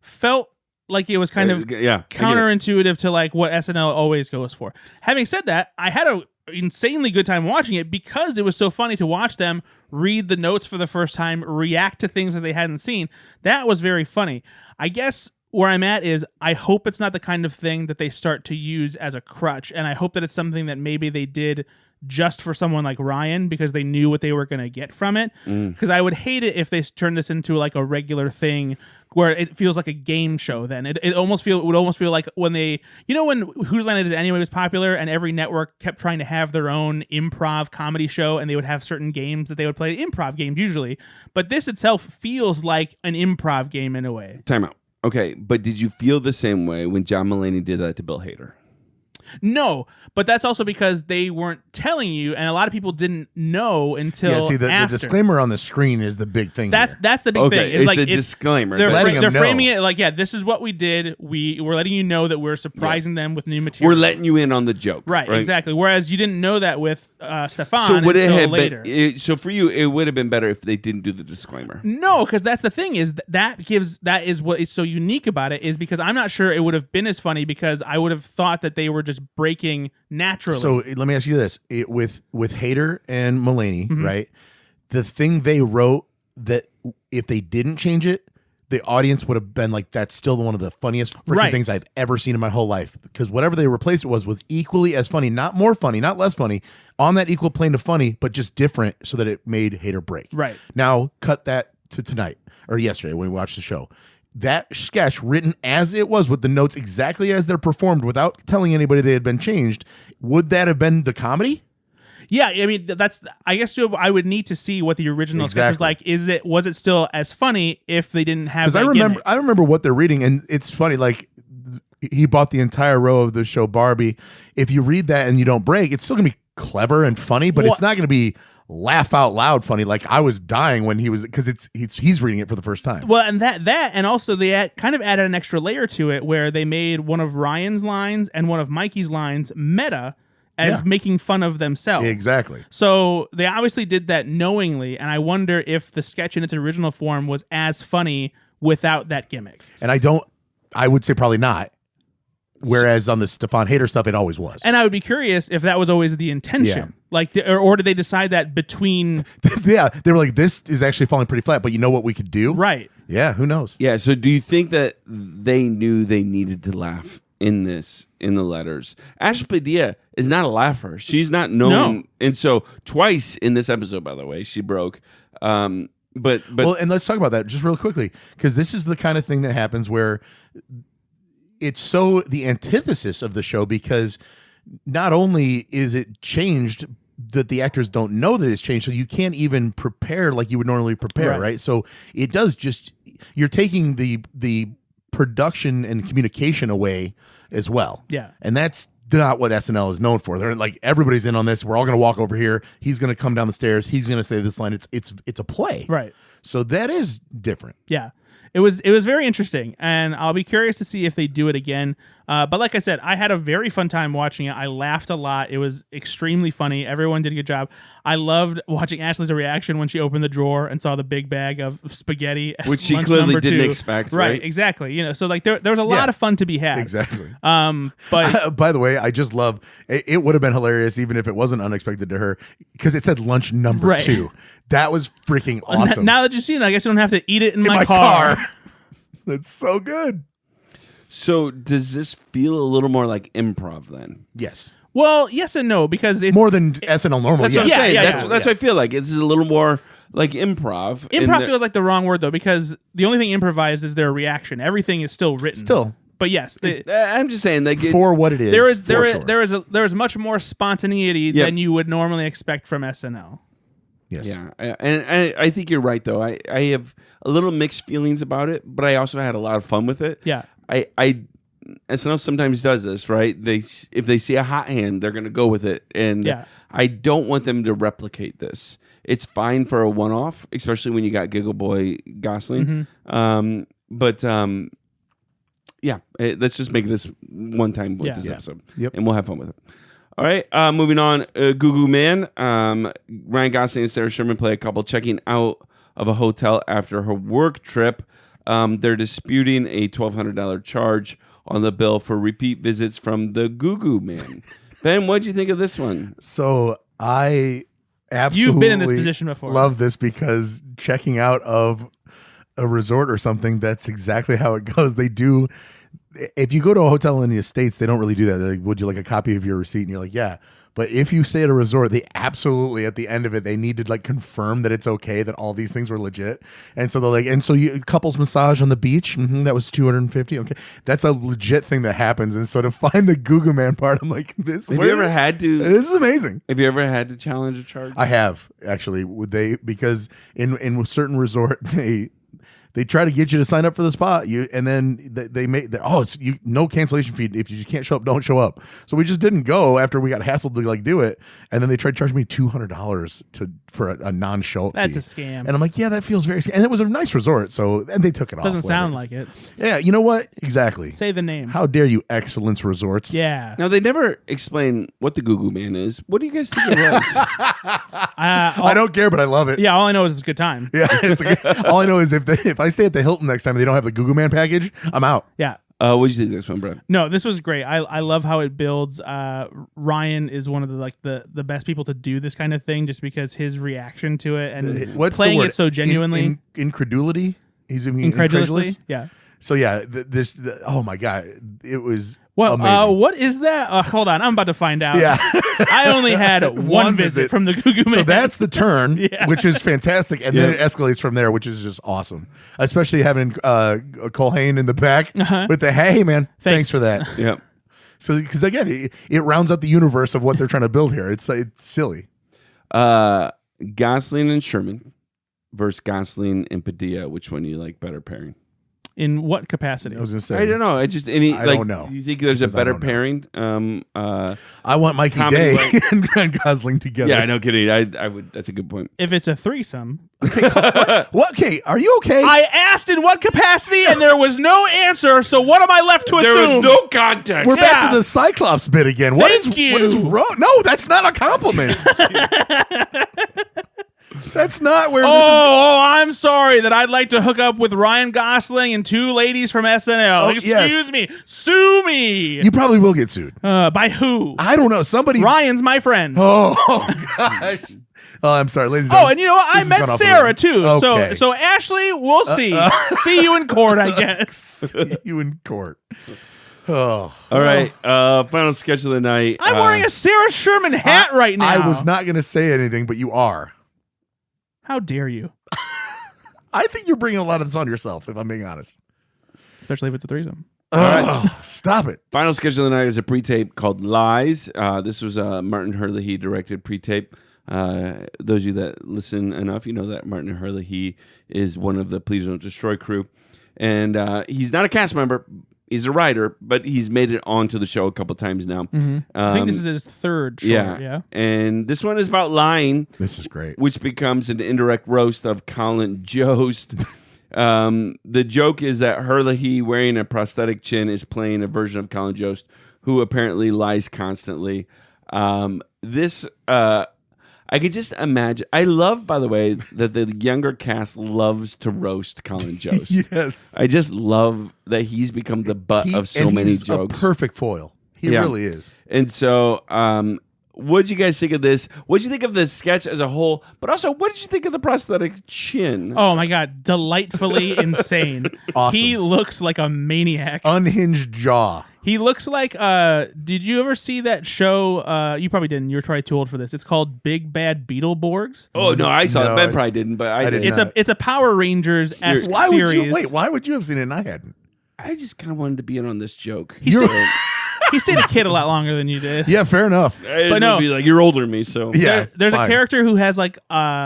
felt like it was kind of counterintuitive to like what SNL always goes for. Having said that, I had an insanely good time watching it because it was so funny to watch them read the notes for the first time, react to things that they hadn't seen. That was very funny. I guess where I'm at is I hope it's not the kind of thing that they start to use as a crutch, and I hope that it's something that maybe they did just for someone like Ryan because they knew what they were going to get from it. Because I would hate it if they turned this into like a regular thing where it feels like a game show. Then it would almost feel like when they, when Whose Line It Is Anyway was popular and every network kept trying to have their own improv comedy show and they would have certain games that they would play, improv games usually. But this itself feels like an improv game in a way. Time out. Okay, but did you feel the same way when John Mulaney did that to Bill Hader? No, but that's also because they weren't telling you, and a lot of people didn't know until the disclaimer on the screen is the big thing. That's the big thing. It's a disclaimer. They're framing it like, this is what we did. We're letting you know that we're surprising them with new material. We're letting you in on the joke. Right, exactly. Whereas you didn't know that with Stefan so would until it have later. So for you, it would have been better if they didn't do the disclaimer. No, because that's the thing is that is what is so unique about it, is because I'm not sure it would have been as funny, because I would have thought that they were just breaking naturally. So let me ask you this: with Hader and Mulaney, right? The thing they wrote, that if they didn't change it, the audience would have been like, "That's still one of the funniest freaking things I've ever seen in my whole life." Because whatever they replaced it was equally as funny, not more funny, not less funny, on that equal plane of funny, but just different, so that it made Hader break. Right now, cut that to tonight or yesterday when we watched the show. That sketch, written as it was with the notes exactly as they're performed, without telling anybody they had been changed, would that have been the comedy? Yeah, I mean, I guess I would need to see what the original sketch was like. Was it still as funny if they didn't have? Because I remember what they're reading, and it's funny. Like, he bought the entire row of the show Barbie. If you read that and you don't break, it's still gonna be clever and funny, but it's not gonna be laugh out loud funny. Like, I was dying when he was, because he's reading it for the first time. Well, and that and also they kind of added an extra layer to it, where they made one of Ryan's lines and one of Mikey's lines meta, as making fun of themselves. Exactly. So they obviously did that knowingly, and I wonder if the sketch in its original form was as funny without that gimmick. And I would say probably not. Whereas on the Stefan Hader stuff, it always was. And I would be curious if that was always the intention. Like, or did they decide that between... Yeah, they were like, this is actually falling pretty flat, but you know what we could do? Right. Yeah, who knows? Yeah, so do you think that they knew they needed to laugh in the letters? Ashley Padilla is not a laugher. She's not known. No. And so twice in this episode, by the way, she broke. But well, and let's talk about that just real quickly, because this is the kind of thing that happens where it's so the antithesis of the show, because not only is it changed, that the actors don't know that it's changed, so you can't even prepare like you would normally prepare, right? So it does just, you're taking the production and communication away as well. Yeah. And that's not what SNL is known for. They're like, everybody's in on this. We're all going to walk over here. He's going to come down the stairs. He's going to say this line. It's a play. Right. So that is different. Yeah. It was very interesting, and I'll be curious to see if they do it again. But like I said, I had a very fun time watching it. I laughed a lot. It was extremely funny. Everyone did a good job. I loved watching Ashley's reaction when she opened the drawer and saw the big bag of spaghetti, which she clearly didn't expect. Right, exactly. So like there was a lot of fun to be had. Exactly. But by the way, I just love it. It would have been hilarious even if it wasn't unexpected to her, because it said lunch number 2. That was freaking awesome. Now that you've seen it, I guess you don't have to eat it in my car. That's so good. So does this feel a little more like improv then? Yes. Well, yes and no, because it's more than SNL normal. That's what I'm saying. That's what I feel like. It's a little more like improv. Improv feels like the wrong word though, because the only thing improvised is their reaction. Everything is still written. But yes, I'm just saying that for what it is. There is much more spontaneity than you would normally expect from SNL. Yes. Yeah, and I think you're right though. I have a little mixed feelings about it, but I also had a lot of fun with it. Yeah. SNL sometimes does this, right? If they see a hot hand, they're going to go with it, and I don't want them to replicate this. It's fine for a one-off, especially when you got Giggle Boy Gosling. Mm-hmm. Let's just make this one time with this episode, and we'll have fun with it. All right, moving on. Goo Goo Man. Ryan Gosling and Sarah Sherman play a couple checking out of a hotel after her work trip. They're disputing a $1,200 charge on the bill for repeat visits from the Goo Goo Man. Ben, what'd you think of this one? So I absolutely You've been in this position before. Love this, because checking out of a resort or something, that's exactly how it goes. They do. If you go to a hotel in the States, they don't really do that. They're like, would you like a copy of your receipt? And you're like, yeah. But if you stay at a resort, they absolutely, at the end of it, they need to like confirm that it's okay, that all these things were legit. And so they're like, and so you couples massage on the beach, that was $250. Okay, that's a legit thing that happens. And so to find the Goo Goo Man part, I'm like, this. Have you ever had to? This is amazing. Have you ever had to challenge a charge? I have, actually. Because in a certain resort, They try to get you to sign up for the spot. And then they make no cancellation fee. If you can't show up, don't show up. So we just didn't go after we got hassled to like do it. And then they tried to charge me $200 for a non-show up That's fee. a scam. And I'm like, yeah, that feels very scam. And it was a nice resort. And they took it off. Doesn't sound like it. Yeah, you know what? Exactly. Say the name. How dare you, Excellence Resorts? Yeah. Now they never explain what the Goo Goo Man is. What do you guys think it was? I don't care, but I love it. Yeah, all I know is it's a good time. Yeah, all I know is if I stay at the Hilton next time and they don't have the Goo Goo Man package, I'm out. Yeah. What did you think of this one, Brad? No, this was great. I love how it builds. Ryan is one of the best people to do this kind of thing, just because his reaction to it and What's playing the word? it so genuinely, incredulity. He's incredulously. Yeah. So yeah, oh my god, it was Well, amazing. what is that? Hold on, I'm about to find out. Yeah. I only had one visit from the Goo Goo Man. So that's the turn, Yeah. which is fantastic, and then it escalates from there, which is just awesome. Especially having Colhane in the back with the hey man, thanks for that. Yeah. So because again, it rounds out the universe of what they're trying to build here. It's silly. Gosling and Sherman versus Gosling and Padilla. Which one do you like better pairing? In what capacity? I was gonna say I don't know. I don't know. You think there's a Because I better don't know. pairing? I want Mikey Comedy Day like- and Grant Gosling together. Yeah, I know, kidding. I would. That's a good point. If it's a threesome, What? Okay, are you okay? I asked in what capacity, and there was no answer. So what am I left to There assume? was no context. We're back Yeah. to the Cyclops bit again. Thank What is you. wrong? No, that's not a compliment. That's not where I'm sorry that I'd like to hook up with Ryan Gosling and two ladies from SNL. Oh, Excuse yes. me. Sue me. You probably will get sued. By who? I don't know. Somebody. Ryan's my friend. Oh gosh. Oh, I'm sorry, ladies and gentlemen. And you know what? I This has met gone off Sarah the- too. Okay. So Ashley, we'll see. See you in court, I guess. See you in court. Oh. All right. Final sketch of the night. I'm wearing a Sarah Sherman hat right now. I was not going to say anything, but you are. How dare you? I think you're bringing a lot of this on yourself, if I'm being honest. Especially if it's a threesome. Stop it. Final sketch of the night is a pre-tape called Lies. This was a Martin Herlihy directed pre-tape. Those of you that listen enough, you know that Martin Herlihy is one of the Please Don't Destroy crew. And he's not a cast member. He's a writer, but he's made it onto the show a couple times now. I think this is his third short. Yeah. And this one is about lying. This is great. Which becomes an indirect roast of Colin Jost. The joke is that Herlihy, wearing a prosthetic chin, is playing a version of Colin Jost, who apparently lies constantly. I could just imagine. I love, by the way, that the younger cast loves to roast Colin Jost. Yes. I just love that he's become the butt of so many he's jokes. A perfect foil. He really is. And so, what did you guys think of this? What did you think of the sketch as a whole? But also, what did you think of the prosthetic chin? Oh my God, delightfully insane. Awesome. He looks like a maniac. Unhinged jaw. He looks like did you ever see that show? You probably didn't. You were probably too old for this. It's called Big Bad Beetleborgs. Oh no, I saw No, it. Ben probably didn't, but I did. It's a Power Rangers esque Why series. why would you have seen it and I hadn't? I just kind of wanted to be in on this joke. He stayed a kid a lot longer than you did. Yeah, fair enough. But no. be like, you're older than me, so Yeah. There's fine. a character who has like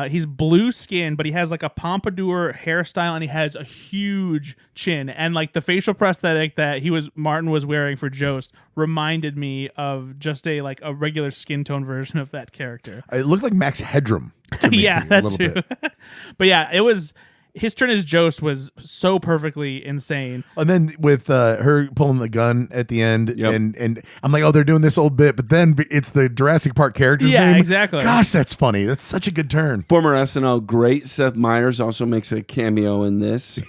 he's blue skin, but he has like a pompadour hairstyle and he has a huge chin. And like the facial prosthetic that Martin was wearing for Jost reminded me of just a regular skin tone version of that character. It looked like Max Headroom. To me, Yeah, a that little too. bit. But yeah, it was his turn as Jost was so perfectly insane. And then with her pulling the gun at the end, Yep. and I'm like, oh, they're doing this old bit, but then it's the Jurassic Park character's Yeah, name. exactly. Gosh, that's funny. That's such a good turn. Former SNL great Seth Meyers also makes a cameo in this.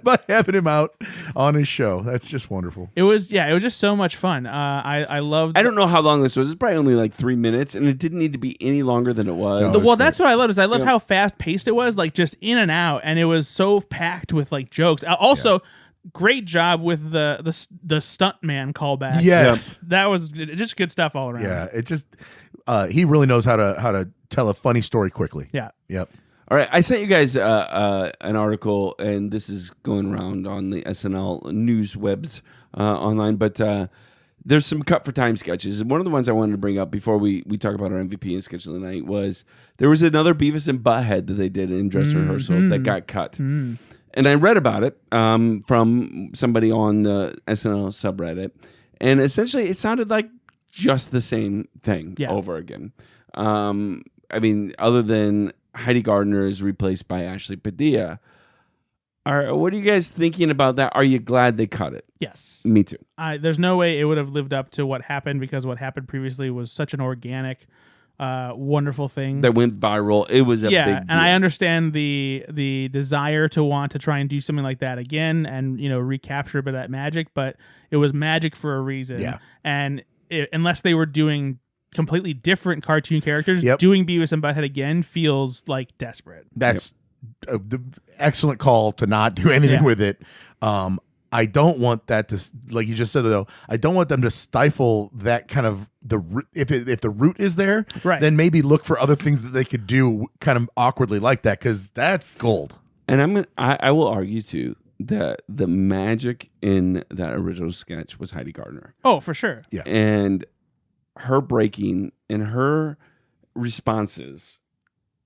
By having him out on his show, that's just wonderful. It was just so much fun. I loved. I don't know how long this was. It's probably only like 3 minutes, and it didn't need to be any longer than it was. No. Well, that's what I loved. Is I loved how fast paced it was, like just in and out, and it was so packed with like jokes. Also, great job with the stunt man callback. Yes. that was just good stuff all around. Yeah, it just he really knows how to tell a funny story quickly. Yeah. Yep. All right, I sent you guys an article, and this is going around on the SNL news webs online, but there's some cut for time sketches. And one of the ones I wanted to bring up before we talk about our MVP and sketch of the night was there was another Beavis and Butthead that they did in dress rehearsal that got cut. and I read about it from somebody on the SNL subreddit, and essentially it sounded like just the same thing over again. I mean, other than Heidi Gardner is replaced by Ashley Padilla. What are you guys thinking about that? Are you glad they cut it? Yes. Me too. There's no way it would have lived up to what happened, because what happened previously was such an organic, wonderful thing that went viral. It was a big deal. And I understand the desire to want to try and do something like that again and recapture a bit of that magic, but it was magic for a reason. Yeah. And unless they were doing completely different cartoon characters, doing Beavis and Butthead again feels like desperate. That's the excellent call to not do anything with it. I don't want that to, like you just said though, I don't want them to stifle that kind of if the root is there, then maybe look for other things that they could do kind of awkwardly like that, because that's gold. And I will argue too that the magic in that original sketch was Heidi Gardner. Oh, for sure. Yeah. And her breaking and her responses,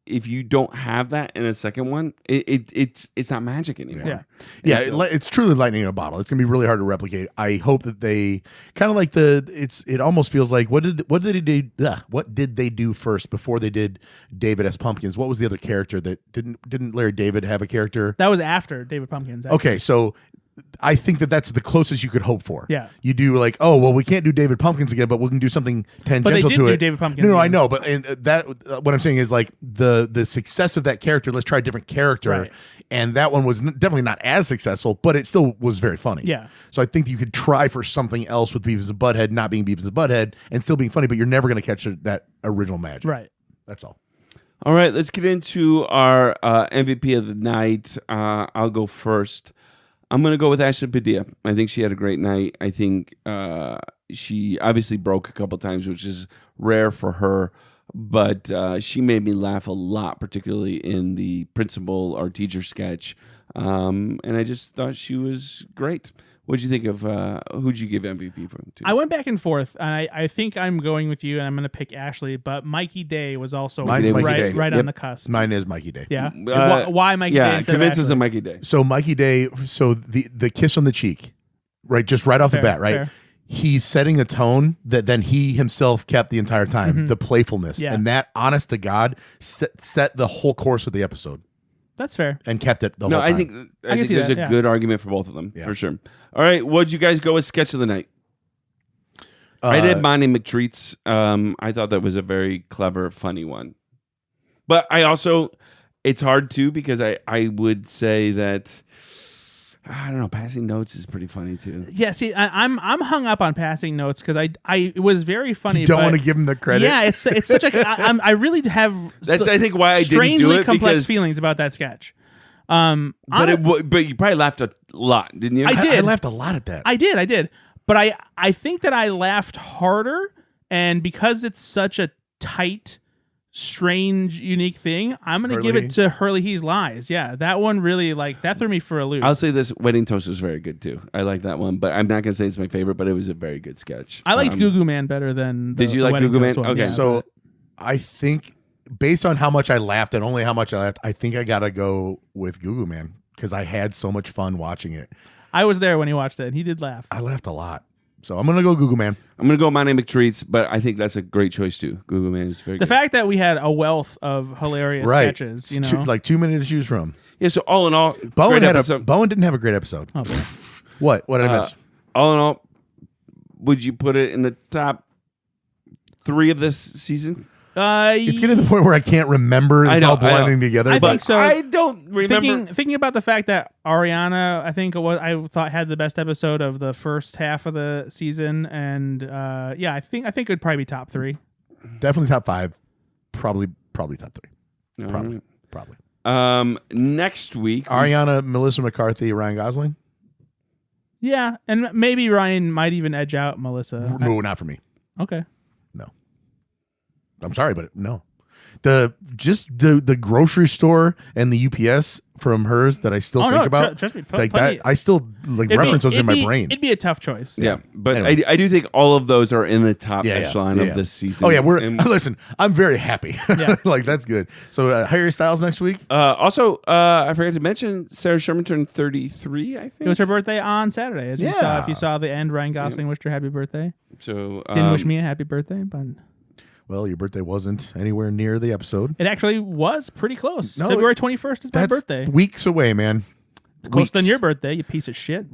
if you don't have that in a second one, it's not magic anymore. It's truly lightning in a bottle. It's gonna be really hard to replicate. I hope that they kind of like it almost feels like what did they do first before they did David S. Pumpkins? What was the other character that didn't Larry David have a character? That was after David Pumpkins. Actually. Okay, so I think that's the closest you could hope for. Yeah. You do like, oh, well, we can't do David Pumpkins again, but we can do something tangential to it. But they did do David Pumpkins. No, I know, but what I'm saying is like the success of that character, let's try a different character. Right. And that one was definitely not as successful, but it still was very funny. Yeah. So I think you could try for something else with Beavis and Butthead, not being Beavis and Butthead, and still being funny, but you're never going to catch that original magic. Right. That's all. All right, let's get into our MVP of the night. I'll go first. I'm going to go with Ashley Padilla. I think she had a great night. I think she obviously broke a couple times, which is rare for her, but she made me laugh a lot, particularly in the principal or teacher sketch. And I just thought she was great. What'd you think of who'd you give MVP for? I went back and forth, and I think I'm going with you, and I'm going to pick Ashley, but Mikey Day was also right on the cusp. Mine is Mikey Day. Yeah. Why Mikey Day? Yeah, convince us of Mikey Day. So Mikey Day, so the kiss on the cheek, right, just right off the bat, right? Fair. He's setting a tone that then he himself kept the entire time, the playfulness. Yeah. And that, honest to God, set the whole course of the episode. That's fair. And kept it the whole time. I think there's a good argument for both of them, for sure. All right, what'd you guys go with sketch of the night? I did Monty McTreats. I thought that was a very clever, funny one. But I also, it's hard too, because I would say that, I don't know, passing notes is pretty funny too. Yeah, see, I'm hung up on passing notes because it was very funny. You don't want to give him the credit. Yeah, it's such a. I really have. That's I think why I didn't do strangely it, complex because feelings about that sketch. But you probably laughed a lot, didn't you? I did. I laughed a lot at that. I did. But I think that I laughed harder, and because it's such a tight, strange, unique thing, I'm going to give it to Hurley He's Lies. Yeah, that one really, that threw me for a loop. I'll say this, Wedding Toast was very good too. I like that one, but I'm not going to say it's my favorite, but it was a very good sketch. I liked Goo Goo Man better than Did you like Goo Goo Man? One. Okay. Yeah, so I think based on how much I laughed and only how much I laughed, I think I got to go with Goo Goo Man because I had so much fun watching it. I was there when he watched it, and he did laugh. I laughed a lot. So I'm going to go Goo Goo Man. I'm going to go Monty McTreats, but I think that's a great choice too. Goo Goo Man is very good. The fact that we had a wealth of hilarious sketches, 2 minutes to choose from. Yeah, so all in all, Bowen didn't have a great episode. Oh, boy. What did I miss? All in all, would you put it in the top 3 of this season? It's getting to the point where I can't remember. It's all blending together. I think so. I don't remember. Thinking about the fact that Ariana, I thought had the best episode of the first half of the season, and I think it would probably be top 3. Definitely top 5. Probably top 3. All Probably. Right. Next week, Ariana, Melissa McCarthy, Ryan Gosling. Yeah, and maybe Ryan might even edge out Melissa. No, not for me. Okay. No. I'm sorry, but no. The grocery store and the UPS from hers that I still think about. Trust me, like that, I still reference those in my brain. It'd be a tough choice. Yeah, but Anyway. I do think all of those are in the top echelon of this season. Oh yeah, listen. I'm very happy. Like that's good. So Harry Styles next week. Also, I forgot to mention Sarah Sherman turned 33. I think it was her birthday on Saturday. As you saw, if you saw the end, Ryan Gosling wished her happy birthday. So didn't wish me a happy birthday, but. Well, your birthday wasn't anywhere near the episode. It actually was pretty close. No, February 21st is my birthday. Weeks away, man. It's closer than your birthday, you piece of shit.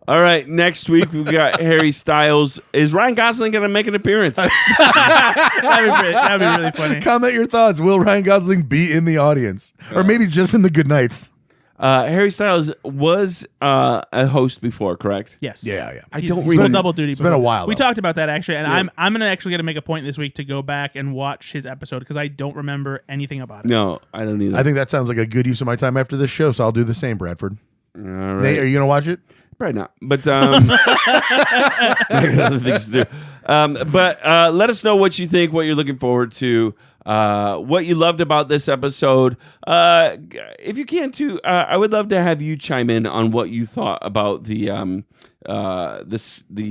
All right, next week we've got Harry Styles. Is Ryan Gosling going to make an appearance? That'd be really funny. Comment your thoughts. Will Ryan Gosling be in the audience? Or maybe just in the good nights? Harry Styles was a host before, correct? Yes. Yeah. He's full double duty. It's been a while. We talked about that actually, and I'm gonna actually make a point this week to go back and watch his episode because I don't remember anything about it. No, I don't either. I think that sounds like a good use of my time after this show, so I'll do the same, Bradford. All right. Nate, are you gonna watch it? Probably not, but I got other things to do. But let us know what you think, what you're looking forward to, what you loved about this episode. If you can, too, I would love to have you chime in on what you thought about the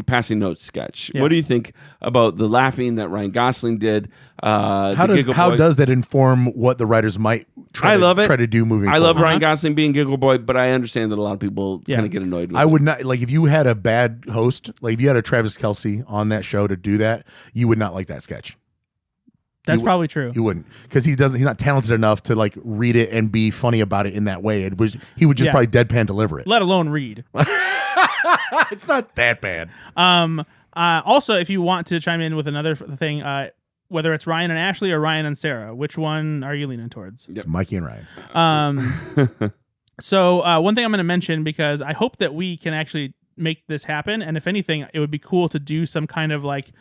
passing notes sketch. Yeah. What do you think about the laughing that Ryan Gosling did? How does that inform what the writers might try to do moving forward? I love Ryan Gosling being Giggle Boy, but I understand that a lot of people kind of get annoyed with it. I would not, like, if you had a bad host, like if you had a Travis Kelce on that show to do that, you would not like that sketch. That's probably true. You wouldn't, because he's not talented enough to like read it and be funny about it in that way. He would just probably deadpan deliver it. Let alone read. It's not that bad. Also, if you want to chime in with another thing, whether it's Ryan and Ashley or Ryan and Sarah, which one are you leaning towards? Yep. Mikey and Ryan. So one thing I'm going to mention, because I hope that we can actually make this happen, and if anything, it would be cool to do some kind of like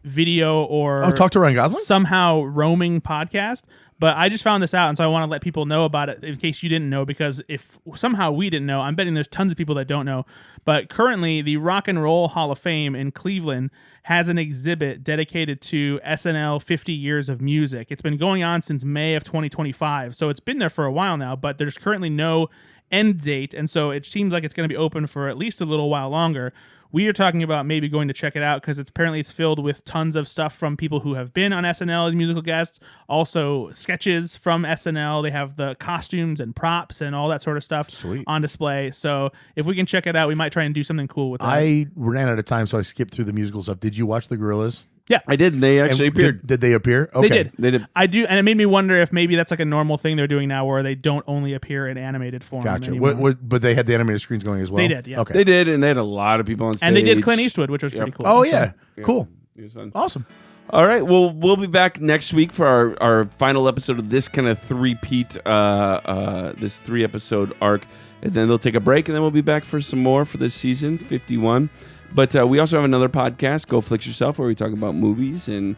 video or talk to Ryan Gosling? Somehow roaming podcast. But I just found this out, and so I want to let people know about it in case you didn't know, because if somehow we didn't know, I'm betting there's tons of people that don't know. But currently, the Rock and Roll Hall of Fame in Cleveland has an exhibit dedicated to SNL 50 Years of Music. It's been going on since May of 2025, so it's been there for a while now, but there's currently no end date, and so it seems like it's going to be open for at least a little while longer. We are talking about maybe going to check it out because it's filled with tons of stuff from people who have been on SNL as musical guests, also sketches from SNL. They have the costumes and props and all that sort of stuff on display. So if we can check it out, we might try and do something cool with that. I ran out of time, so I skipped through the musical stuff. Did you watch The Gorillas? Yeah, I did. And they actually appeared. Did they appear? Okay. They did. I do, and it made me wonder if maybe that's like a normal thing they're doing now, where they don't only appear in animated form. Gotcha. But they had the animated screens going as well. They did. Yeah. Okay. They did, and they had a lot of people on stage. And they did Clint Eastwood, which was pretty cool. Oh yeah, cool. It was fun. Awesome. All right. Well, we'll be back next week for our final episode of this kind of three-peat, this 3-episode arc, and then they'll take a break, and then we'll be back for some more for this season 51. But we also have another podcast, Go Flicks Yourself, where we talk about movies and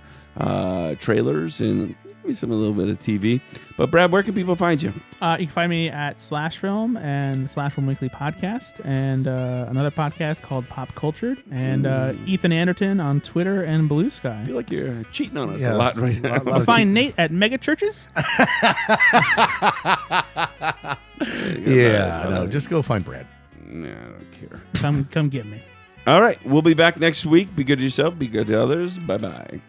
trailers and maybe a little bit of TV. But Brad, where can people find you? You can find me at Slash Film and Slash Film Weekly Podcast, and another podcast called Pop Cultured, and Ethan Anderton on Twitter and Blue Sky. I feel like you're cheating on us a lot right now. You'll find Nate at Mega Churches. Yeah, no, just go find Brad. Nah, I don't care. Come get me. All right, we'll be back next week. Be good to yourself. Be good to others. Bye-bye.